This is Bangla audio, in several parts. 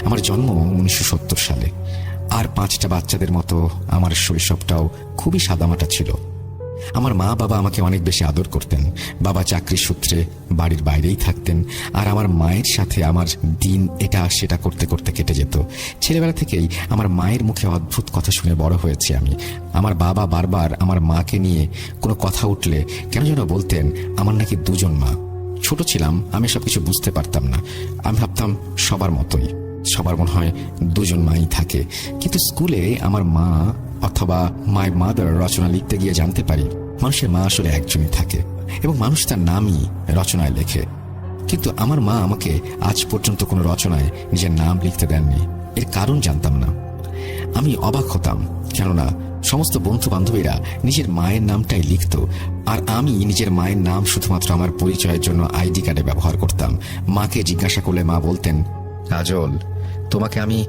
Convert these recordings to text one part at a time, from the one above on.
আমার জন্ম 1970 সালে। আর 5টা বাচ্চাদের মতো আমার শৈশবটাও খুবই সাদামাটা ছিল। আমার মা বাবা আমাকে অনেক বেশি আদর করতেন। বাবা চাকরির সূত্রে বাড়ির বাইরেই থাকতেন, আর আমার মায়ের সাথে আমার দিন এটা সেটা করতে করতে কেটে যেত। ছেলেবেলা থেকেই আমার মায়ের মুখে অদ্ভুত কথা শুনে বড় হয়েছি আমি। আমার বাবা বারবার আমার মাকে নিয়ে কোনো কথা উঠলে কেন যেন বলতেন আমার নাকি 2জন মা। ছোট ছিলাম, আমি সবকিছু বুঝতে পারতাম না। আমি ভাবতাম সবার মতোই, সবার মনে হয় 2জন মাই থাকে। কিন্তু স্কুলে আমার মা অথবা মাই মাদার রচনা লিখতে গিয়ে জানতে পারি মানুষের মা আসলে একজনই থাকে এবং মানুষ তার নামই রচনায় লেখে। কিন্তু আমার মা আমাকে আজ পর্যন্ত কোনো রচনায় নিজের নাম লিখতে দেননি। এর কারণ জানতাম না। আমি অবাক হতাম, কেননা সমস্ত বন্ধু বান্ধবীরা নিজের মায়ের নামটাই লিখত, আর আমি নিজের মায়ের নাম শুধুমাত্র আমার পরিচয়ের জন্য আইডি কার্ডে ব্যবহার করতাম। মাকে জিজ্ঞাসা করলে মা বলতেন, কাজল, তোমাকে আমি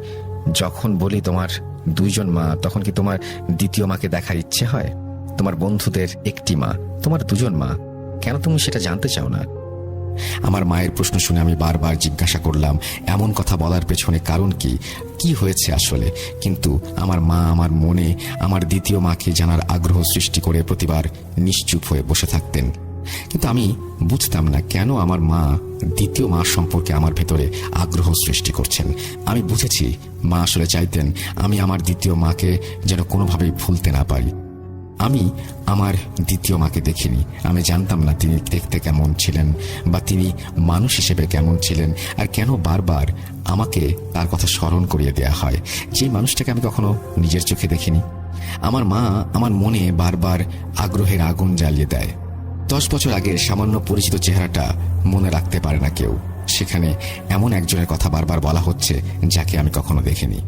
যখন বলি তোমার 2জন মা, তখন কি তোমার দ্বিতীয় মাকে দেখার ইচ্ছে হয়? তোমার বন্ধুদের একটি মা, তোমার 2জন মা, কেন তুমি সেটা জানতে চাও না? আমার মায়ের প্রশ্ন শুনে আমি বারবার জিজ্ঞাসা করলাম এমন কথা বলার পেছনে কারণ কি হয়েছে আসলে। কিন্তু আমার মা আমার মনে আমার দ্বিতীয় মাকে জানার আগ্রহ সৃষ্টি করে প্রতিবার নিশ্চুপ হয়ে বসে থাকতেন। কিন্তু আমি বুঝতাম না কেন আমার মা দ্বিতীয় মা সম্পর্কে আমার ভেতরে আগ্রহ সৃষ্টি করছেন। আমি বুঝেছি মা আসলে চাইতেন আমি আমার দ্বিতীয় মাকে যেন কোনোভাবেই ভুলতে না পারি। আমি আমার দ্বিতীয় মাকে দেখিনি। আমি জানতাম না তিনি দেখতে কেমন ছিলেন বা তিনি মানুষ হিসেবে কেমন ছিলেন, আর কেন বারবার আমাকে তার কথা স্মরণ করিয়ে দেয়া হয়, যে মানুষটাকে আমি কখনো নিজের চোখে দেখিনি। আমার মা আমার মনে বারবার আগ্রহের আগুন জ্বালিয়ে দেয়। 10 বছর আগের সামান্য পরিচিত চেহারাটা মনে রাখতে পারে না কেউ। সেখানে এমন একজনের কথা বারবার বলা হচ্ছে যাকে আমি কখনো দেখিনি।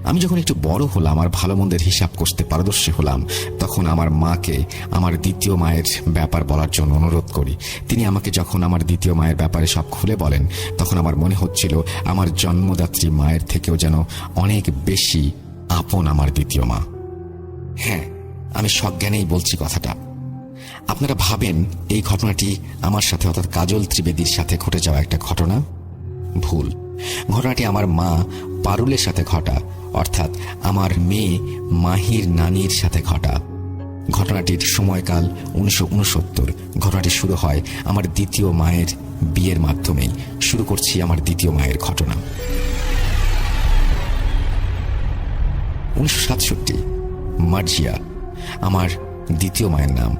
আমি যখন একটু বড় হলাম, আর ভালো মন্দের হিসাব করতে পারদর্শী হলাম, তখন আমার মাকে আমার দ্বিতীয় মায়ের ব্যাপার বলার জন্য অনুরোধ করি। তিনি আমাকে যখন আমার দ্বিতীয় মায়ের ব্যাপারে সব খুলে বলেন, তখন আমার মনে হচ্ছিল আমার জন্মদাত্রী মায়ের থেকেও যেন অনেক বেশি আপন আমার দ্বিতীয় মা। হ্যাঁ, আমি সজ্ঞানেই বলছি কথাটা। আপনারা ভাবেন এই ঘটনাটি আমার সাথে অর্থাৎ কাজল ত্রিবেদীর সাথে ঘটে যাওয়া একটা ঘটনা? ভুল। ঘটনাটি আমার মা পারুলের সাথে ঘটা, অর্থাৎ আমার মেয়ে মাহির নানির সাথে ঘটা। ঘটনাটির সময়কাল 1969। ঘটনাটি শুরু হয় আমার দ্বিতীয় মায়ের বিয়ের মাধ্যমেই। শুরু করছি আমার দ্বিতীয় মায়ের ঘটনা। 1967 মার্জিয়া আমার দ্বিতীয় মায়ের নাম।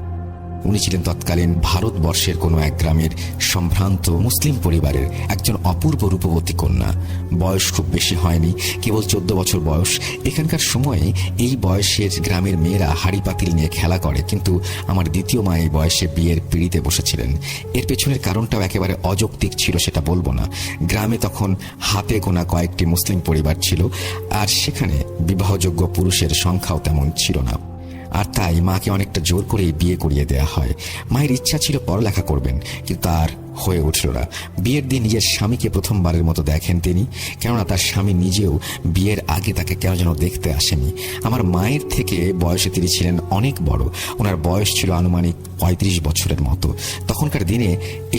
উনি ছিলেন তৎকালীন ভারতবর্ষের কোনো এক গ্রামের সম্ভ্রান্ত মুসলিম পরিবারের একজন অপূর্ব রূপবতী কন্যা। বয়স খুব বেশি হয়নি, কেবল 14 বছর বয়স। এখানকার সময়ে এই বয়সের গ্রামের মেয়েরা হাড়ি পাতিল নিয়ে খেলা করে, কিন্তু আমার দ্বিতীয় মা এই বয়সে বিয়ের পিঁড়িতে বসেছিলেন। এর পেছনের কারণটাও একেবারে অযৌক্তিক ছিল, সেটা বলবো না। গ্রামে তখন হাতে গোনা কয়েকটি মুসলিম পরিবার ছিল, আর সেখানে বিবাহযোগ্য পুরুষের সংখ্যাও তেমন ছিল না। আর তাই মাকে অনেকটা জোর করে বিয়ে করিয়ে দেয়া হয়। মায়ের ইচ্ছা ছিল পড়ালেখা করবেন, কিন্তু তার হয়ে উঠল না। বিয়ের দিন নিজের স্বামীকে প্রথমবারের মতো দেখেন তিনি, কেননা তার স্বামী নিজেও বিয়ের আগে তাকে কেন যেন দেখতে আসেনি। আমার মায়ের থেকে বয়সে তিনি ছিলেন অনেক বড়। ওনার বয়স ছিল আনুমানিক 35 বছরের মতো। তখনকার দিনে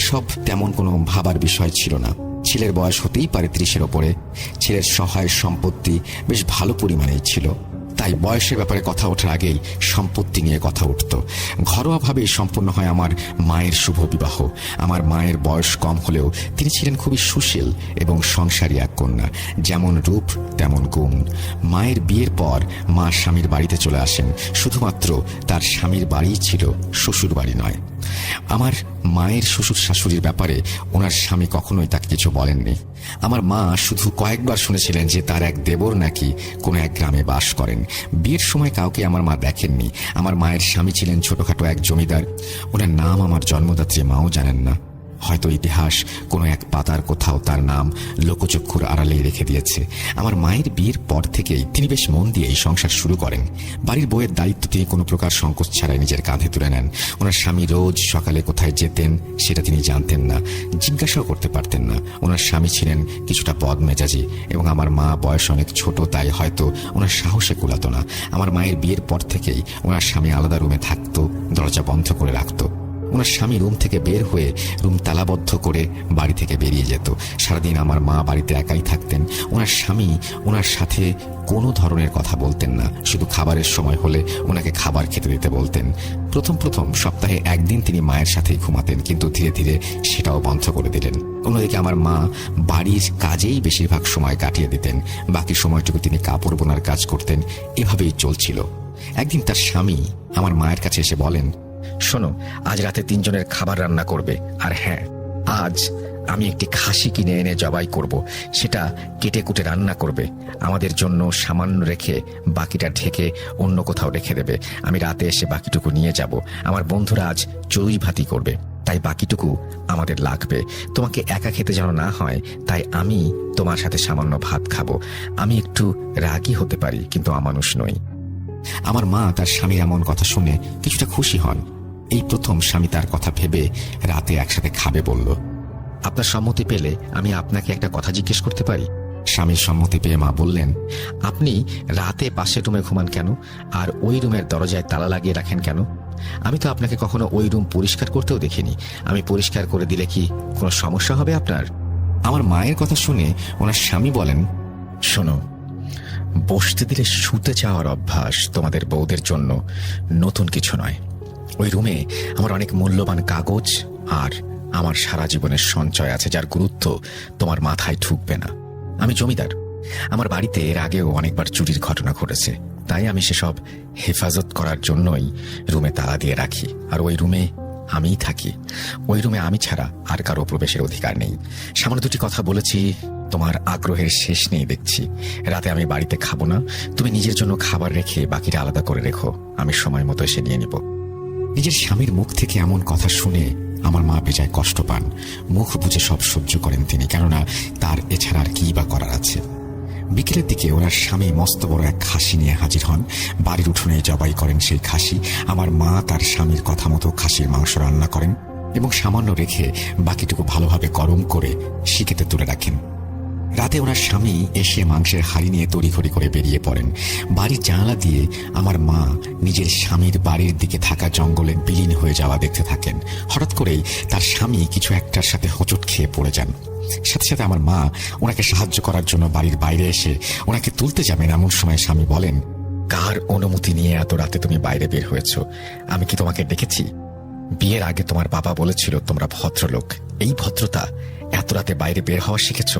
এসব তেমন কোনো ভাবার বিষয় ছিল না। ছেলের বয়স হতেই পারে 30-এর ওপরে। ছেলের সহায় সম্পত্তি বেশ ভালো পরিমাণেই ছিল, তাই বয়সের ব্যাপারে কথা ওঠার আগেই সম্পত্তি নিয়ে কথা উঠত। ঘরোয়াভাবেই সম্পন্ন হয় আমার মায়ের শুভ বিবাহ। আমার মায়ের বয়স কম হলেও তিনি ছিলেন খুবই সুশীল এবং সংসারী এক কন্যা। যেমন রূপ তেমন গুণ। মায়ের বিয়ের পর মা স্বামীর বাড়িতে চলে আসেন। শুধুমাত্র তার স্বামীর বাড়িই ছিল, শ্বশুর বাড়ি নয়। আমার মায়ের শ্বশুর শাশুড়ির ব্যাপারে ওনার স্বামী কখনোই তাকে কিছু বলেননি। আমার মা শুধু কয়েকবার শুনেছিলেন যে তার এক দেবর নাকি কোনো এক গ্রামে বাস করেন। বিয়ের সময় কাউকে আমার মা দেখেননি। আমার মায়ের স্বামী ছিলেন ছোটখাটো এক জমিদার। ওনার নাম আমার জন্মদাত্রী মাও জানেন না। হয়তো ইতিহাস কোনো এক পাতার কোথাও তার নাম লোকচক্ষুর আড়ালেই রেখে দিয়েছে। আমার মায়ের বিয়ের পর থেকেই তিনি বেশ মন দিয়ে এই সংসার শুরু করেন। বাড়ির বউয়ের দায়িত্ব তিনি কোনো প্রকার সংকোচ ছাড়াই নিজের কাঁধে তুলে নেন। ওনার স্বামী রোজ সকালে কোথায় যেতেন সেটা তিনি জানতেন না, জিজ্ঞাসাও করতে পারতেন না। ওনার স্বামী ছিলেন কিছুটা বদমেজাজি এবং আমার মা বয়স অনেক ছোট, তাই হয়তো ওনার সাহসে কুলাতো না। আমার মায়ের বিয়ের পর থেকেই ওনার স্বামী আলাদা রুমে থাকতো, দরজা বন্ধ করে রাখতো। ওনার স্বামী রুম থেকে বের হয়ে রুম তালাবদ্ধ করে বাড়ি থেকে বেরিয়ে যেত। সারাদিন আমার মা বাড়িতে একাই থাকতেন। ওনার স্বামী ওনার সাথে কোনো ধরনের কথা বলতেন না, শুধু খাবারের সময় হলে ওনাকে খাবার খেতে দিতে বলতেন। প্রথম প্রথম সপ্তাহে একদিন তিনি মায়ের সাথেই ঘুমাতেন, কিন্তু ধীরে ধীরে সেটাও বন্ধ করে দিলেন। অন্যদিকে আমার মা বাড়ির কাজেই বেশিরভাগ সময় কাটিয়ে দিতেন, বাকি সময়টুকু তিনি কাপড় বোনার কাজ করতেন। এভাবেই চলছিল। একদিন তার স্বামী আমার মায়ের কাছে এসে বলেন, শোনো, আজ রাতে 3 জনের খাবার রান্না করবে, আর হ্যাঁ, আজ আমি একটি খাসি কিনে এনে জবাই করব, সেটা কেটে কুটে রান্না করবে। আমাদের জন্য সামান্য রেখে বাকিটা ঢেকে অন্য কোথাও রেখে দেবে। আমি রাতে এসে বাকিটুকু নিয়ে যাব। আমার বন্ধুরা আজ চড়ুই ভাতি করবে, তাই বাকিটুকু আমাদের লাগবে। তোমাকে একা খেতে যেন না হয়, তাই আমি তোমার সাথে সামান্য ভাত খাবো। আমি একটু রাগী হতে পারি, কিন্তু অমানুষ নই। আমার মা তার স্বামীর এমন কথা শুনে কিছুটা খুশি হন। এই প্রথম স্বামী তার কথা ভেবে রাতে একসাথে খাবে বলল। আপনার সম্মতি পেলে আমি আপনাকে একটা কথা জিজ্ঞেস করতে পারি? স্বামীর সম্মতি পেয়ে মা বললেন, আপনি রাতে পাশের রুমে ঘুমান কেন, আর ওই রুমের দরজায় তালা লাগিয়ে রাখেন কেন? আমি তো আপনাকে কখনো ওই রুম পরিষ্কার করতেও দেখিনি। আমি পরিষ্কার করে দিলে কি কোনো সমস্যা হবে আপনার? আমার মায়ের কথা শুনে ওনার স্বামী বলেন, শোনো, বসতে দিলে শুতে যাওয়ার অভ্যাস তোমাদের বউদের জন্য নতুন কিছু নয়। ওই রুমে আমার অনেক মূল্যবান কাগজ আর আমার সারা জীবনের সঞ্চয় আছে, যার গুরুত্ব তোমার মাথায় ঢুকবে না। আমি জমিদার, আমার বাড়িতে এর আগেও অনেকবার চুরির ঘটনা ঘটেছে, তাই আমি সেসব হেফাজত করার জন্যই রুমে তালা দিয়ে রাখি। আর ওই রুমে আমিই থাকি। ওই রুমে আমি ছাড়া আর কারো প্রবেশের অধিকার নেই। সামান্য 2টি কথা বলেছি, তোমার আগ্রহের শেষ নেই দেখছি। রাতে আমি বাড়িতে খাবো না, তুমি নিজের জন্য খাবার রেখে বাকিটা আলাদা করে রেখো, আমি সময় মতো এসে নিয়ে নিব। নিজের স্বামীর মুখ থেকে এমন কথা শুনে আমার মা বেজায় কষ্ট পান। মুখ বুঝে সব সহ্য করেন তিনি, কেননা তার এছাড়া আর কি বা করার আছে। বিকেলের দিকে ওনার স্বামী মস্ত বড় এক খাসি নিয়ে হাজির হন। বাড়ির উঠোনে জবাই করেন সেই খাসি। আমার মা তার স্বামীর কথা মতো খাসির মাংস রান্না করেন এবং সামান্য রেখে বাকিটুকু ভালোভাবে গরম করে শিকেতে তুলে রাখেন। রাতে ওনার স্বামী এসে মাংসের হাঁড়ি নিয়ে তড়িঘড়ি করে বেরিয়ে পড়েন। বাড়ির জানালা দিয়ে আমার মা নিজের স্বামীর বাড়ির দিকে থাকা জঙ্গলে বিলীন হয়ে যাওয়া দেখতে থাকেন। হঠাৎ করেই তার স্বামী কিছু একটার সাথে হোঁচট খেয়ে পড়ে যান। সাথে সাথে আমার মা ওনাকে সাহায্য করার জন্য বাড়ির বাইরে এসে ওনাকে তুলতে যাবেন। এমন সময় স্বামী বলেন, কার অনুমতি নিয়ে এত রাতে তুমি বাইরে বের হয়েছ? আমি কি তোমাকে ডেকেছি? বিয়ের আগে তোমার বাবা বলেছিল তোমরা ভদ্রলোক। এই ভদ্রতা এত রাতে বাইরে বের হওয়া শিখেছ?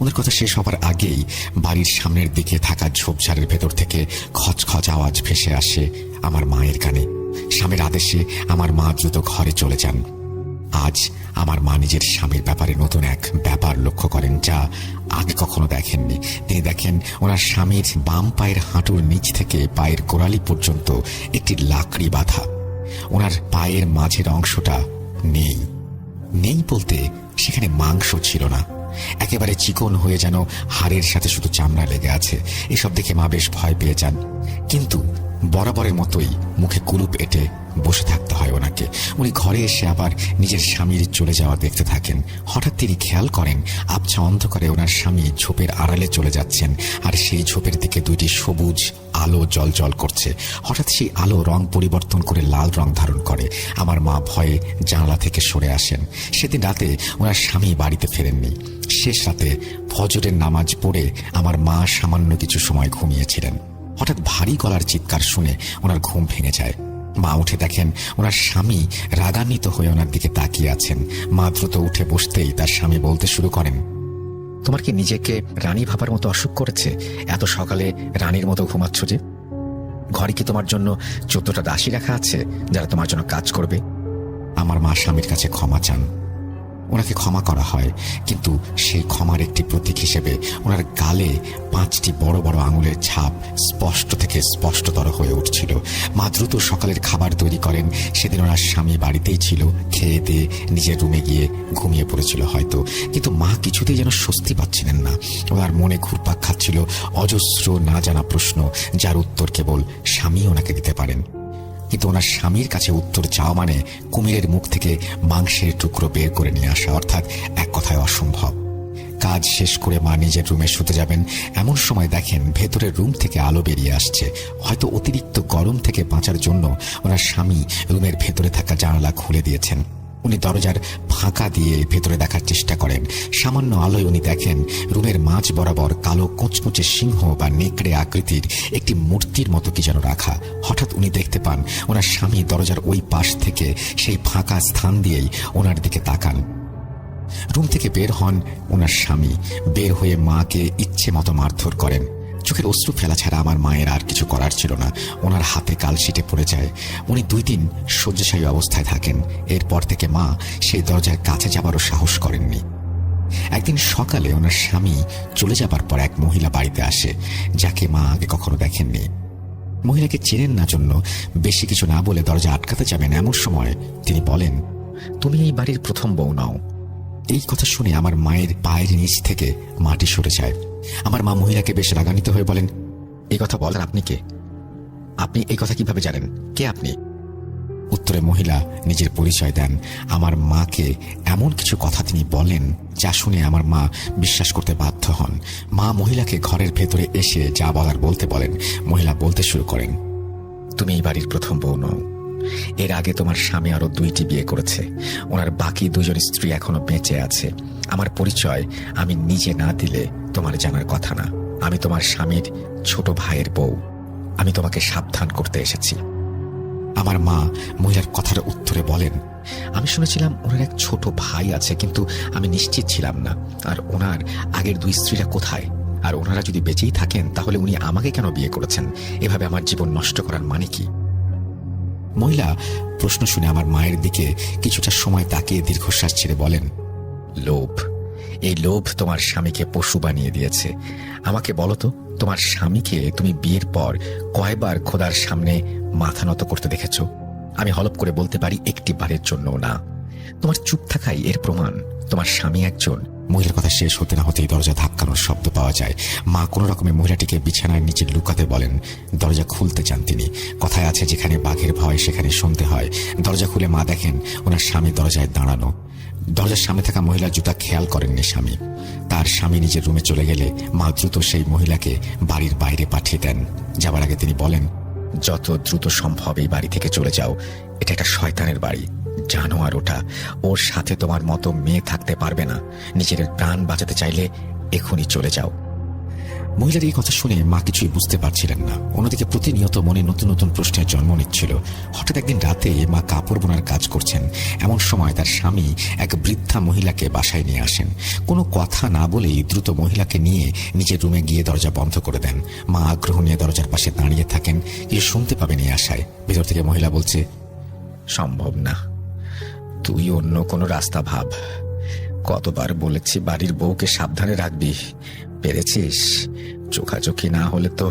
ওদের কথা শেষ হবার আগেই বাড়ির সামনের দিকে থাকা ঝোপঝাড়ের ভেতর থেকে খচখচ আওয়াজ ভেসে আসে আমার মায়ের কানে। স্বামীর আদেশে আমার মা দ্রুত ঘরে চলে যান। আজ আমার মা নিজের স্বামীর ব্যাপারে নতুন এক ব্যাপার লক্ষ্য করেন, যা আগে কখনো দেখেননি। তিনি দেখেন ওনার স্বামীর বাম পায়ের হাঁটুর নিচ থেকে পায়ের গোড়ালি পর্যন্ত একটি লাকড়ি বাঁধা। ওনার পায়ের মাঝের অংশটা নেই। নেই বলতে সেখানে মাংস ছিল না, একেবারে চিকন হয়ে যেন হাড়ের সাথে শুধু চামড়া লেগে আছে। এসব দেখে মা বেশ ভয় পেয়ে যান, কিন্তু বরাবরের মতোই মুখে কুলুপ এঁটে বসে থাকতে হয় ওনাকে। উনি ঘরে এসে আবার নিজের স্বামীর চলে যাওয়া দেখতে থাকেন। হঠাৎ তিনি খেয়াল করেন আবছা অন্ধকারে ওনার স্বামী ঝোপের আড়ালে চলে যাচ্ছেন, আর সেই ঝোপের দিকে 2টি সবুজ আলো জল করছে। হঠাৎ সেই আলো রং পরিবর্তন করে লাল রং ধারণ করে। আমার মা ভয়ে জানালা থেকে সরে আসেন। সেদিন রাতে ওনার স্বামী বাড়িতে ফেরেননি। শেষ রাতে ফজরের নামাজ পড়ে আমার মা সামান্য কিছু সময় ঘুমিয়েছিলেন। হঠাৎ ভারী গলার চিৎকার শুনে ওনার ঘুম ভেঙে যায়। মা উঠে দেখেন ওনার স্বামী রাগান্বিত হয়ে ওনার দিকে তাকিয়ে আছেন। মা দ্রুত উঠে বসতেই তার স্বামী বলতে শুরু করেন, তোমার কি নিজেকে রানী ভাবার মতো অসুখ করেছে? এত সকালে রানীর মতো ঘুমাচ্ছ যে? ঘরে কি তোমার জন্য 14টা দাসী রাখা আছে যারা তোমার জন্য কাজ করবে? আমার মা স্বামীর কাছে ক্ষমা চান। ওনাকে ক্ষমা করা হয়, কিন্তু সেই ক্ষমার একটি প্রতীক হিসেবে ওনার গালে 5টি বড় বড় আঙুলের ছাপ স্পষ্ট থেকে স্পষ্টতর হয়ে উঠছিল। মা দ্রুত সকালের খাবার তৈরি করেন। সেদিন ওনার স্বামী বাড়িতেই ছিল। খেয়ে দিয়ে নিজের রুমে গিয়ে ঘুমিয়ে পড়েছিল হয়তো, কিন্তু মা কিছুতেই যেন স্বস্তি পাচ্ছিলেন না। ওনার মনে ঘুরপাক খাচ্ছিল অজস্র না জানা প্রশ্ন, যার উত্তর কেবল স্বামী ওনাকে দিতে পারেন। কিন্তু ওনার স্বামীর কাছে উত্তর চাওয়া মানে কুমিরের মুখ থেকে মাংসের টুকরো বের করে নিয়ে আসা, অর্থাৎ এক কথায় অসম্ভব। কাজ শেষ করে মা নিজের রুমে শুতে যাবেন, এমন সময় দেখেন ভেতরের রুম থেকে আলো বেরিয়ে আসছে। হয়তো অতিরিক্ত গরম থেকে বাঁচার জন্য ওনার স্বামী রুমের ভেতরে থাকা জানালা খুলে দিয়েছেন। উনি দরজার ফাঁকা দিয়ে ভেতরে দেখার চেষ্টা করেন। সামান্য আলোয় উনি দেখেন রুমের মাঝ বরাবর কালো কোচমুচে সিংহ বা নেকড়ে আকৃতির একটি মূর্তির মতো কি যেন রাখা। হঠাৎ উনি দেখতে পান ওনার স্বামী দরজার ওই পাশ থেকে সেই ফাঁকা স্থান দিয়েই ওনার দিকে তাকান। রুম থেকে বের হন ওনার স্বামী। বের হয়ে মাকে ইচ্ছে মতো মারধর করেন। চোখের অশ্রু ফেলা ছাড়া আমার মায়ের আর কিছু করার ছিল না। ওনার হাতে কালশিটে পড়ে যায়। উনি 2 দিন শয্যাশায়ী অবস্থায় থাকেন। এরপর থেকে মা সেই দরজার কাছে যাবারও সাহস করেননি। একদিন সকালে ওনার স্বামী চলে যাবার পর এক মহিলা বাড়িতে আসে, যাকে মা আগে কখনো দেখেননি। মহিলাকে চেনেন না জন্য বেশি কিছু না বলে দরজা আটকাতে যাবেন, এমন সময় তিনি বলেন, তুমি এই বাড়ির প্রথম বউ নাও। এই কথা শুনে আমার মায়ের পায়ের নিচ থেকে মাটি সরে যায়। আমার মা মহিলাকে বেশ রাগান্বিত হয়ে বলেন, এই কথা বলার আপনি কে? আপনি এই কথা কিভাবে জানেন? কে আপনি? উত্তরে মহিলা নিজের পরিচয় দেন। আমার মাকে এমন কিছু কথা তিনি বলেন যা শুনে আমার মা বিশ্বাস করতে বাধ্য হন। মা মহিলাকে ঘরের ভেতরে এসে যা বলার বলতে বলেন। মহিলা বলতে শুরু করেন, তুমি এই বাড়ির প্রথম বউ নও। এর আগে তোমার স্বামী আরো 2টি বিয়ে করেছে। ওনার বাকি 2 জন স্ত্রী এখনো বেঁচে আছে। আমার পরিচয় আমি নিজে না দিলে তোমার জানার কথা না। আমি তোমার স্বামীর ছোট ভাইয়ের বউ। আমি তোমাকে সাবধান করতে এসেছি। আমার মা মহিলার কথার উত্তরে বলেন, আমি শুনেছিলাম ওনার এক ছোট ভাই আছে, কিন্তু আমি নিশ্চিত ছিলাম না। আর ওনার আগের 2 স্ত্রীরা কোথায়? আর ওনারা যদি বেঁচেই থাকেন তাহলে উনি আমাকে কেন বিয়ে করেছেন? এভাবে আমার জীবন নষ্ট করার মানে কি? মহিলা প্রশ্ন শুনে আমার মায়ের দিকে কিছুটা সময় তাকিয়ে দীর্ঘশ্বাস ছেড়ে বলেন, লোভ। এই লোভ তোমার স্বামীকে পশু বানিয়ে দিয়েছে। আমাকে বলো তো, তোমার স্বামীকে তুমি বিয়ের পর কয়বার খোদার সামনে মাথা নত করতে দেখেছো? আমি হলপ করে বলতে পারি 1টি বারের জন্য না। তোমার চুপ থাকাই এর প্রমাণ। তোমার স্বামী একজন। মহিলার কথা শেষ হতে না হতেই দরজা ধাক্কানোর শব্দ পাওয়া যায়। মা কোনো রকমে মহিলাটিকে বিছানার নিচে লুকাতে বলেন। দরজা খুলতে চান তিনি। কথায় আছে, যেখানে বাঘের ভয় সেখানে শুনতে হয়। দরজা খুলে মা দেখেন ওনার স্বামী দরজায় দাঁড়ানো। দরজার সামনে থাকা মহিলার জুতা খেয়াল করেননি স্বামী। তার স্বামী নিজের রুমে চলে গেলে মা দ্রুত সেই মহিলাকে বাড়ির বাইরে পাঠিয়ে দেন। যাবার আগে তিনি বলেন, যত দ্রুত সম্ভব এই বাড়ি থেকে চলে যাও। এটা একটা শয়তানের বাড়ি, জানো? আর ওর সাথে তোমার মতো মেয়ে থাকতে পারবে না। নিজের প্রাণ বাঁচাতে চাইলে এখনই চলে যাও। মহিলার এই কথা শুনে মা কিছুই বুঝতে পারছিলেন না। অন্যদিকে প্রতিনিয়ত মনে নতুন নতুন প্রশ্নের জন্ম নিচ্ছিল। হঠাৎ একদিন রাতে মা কাপড় বোনার কাজ করছেন। এমন সময় তার স্বামী এক বৃদ্ধা মহিলাকে বাসায় নিয়ে আসেন। কোনো কথা না বলেই দ্রুত মহিলাকে নিয়ে নিজের রুমে গিয়ে দরজা বন্ধ করে দেন। মা আগ্রহ নিয়ে দরজার পাশে দাঁড়িয়ে থাকেন, কিছু শুনতে পাবেন এই আশায়। ভেতর থেকে মহিলা বলছে, সম্ভব না, তুই অন্য কোনো রাস্তা ভাব। কতবার বলেছি বাড়ির বউকে সাবধানে রাখবি, পেরেছিস? চোখাচোখি না হলে তো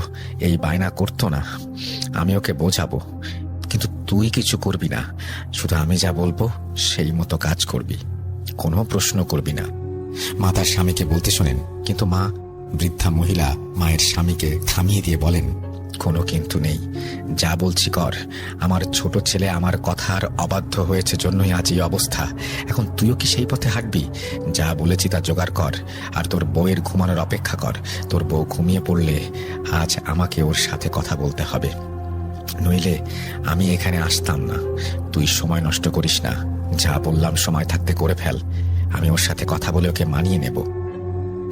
এই বায়না করতো না। আমি ওকে বোঝাবো, কিন্তু তুই কিছু করবি না। শুধু আমি যা বলবো সেই মতো কাজ করবি, কোনো প্রশ্ন করবি না। মা তার স্বামীকে বলতে শোনেন, কিন্তু মা। বৃদ্ধা মহিলা মায়ের স্বামীকে থামিয়ে দিয়ে বলেন, কোনো কিন্তু নেই, যা বলছি কর। আমার ছোট ছেলে আমার কথার অবাধ্য হয়েছে জন্যই আজ এই অবস্থা। এখন তুইও কি সেই পথে হাঁটবি? যা বলেছি তা জোগাড় কর, আর তোর বউয়ের ঘুমানোর অপেক্ষা কর। তোর বউ ঘুমিয়ে পড়লে আজ আমাকে ওর সাথে কথা বলতে হবে, নইলে আমি এখানে আসতাম না। তুই সময় নষ্ট করিস না, যা বললাম সময় থাকতে করে ফেল। আমি ওর সাথে কথা বলে ওকে মানিয়ে নেব।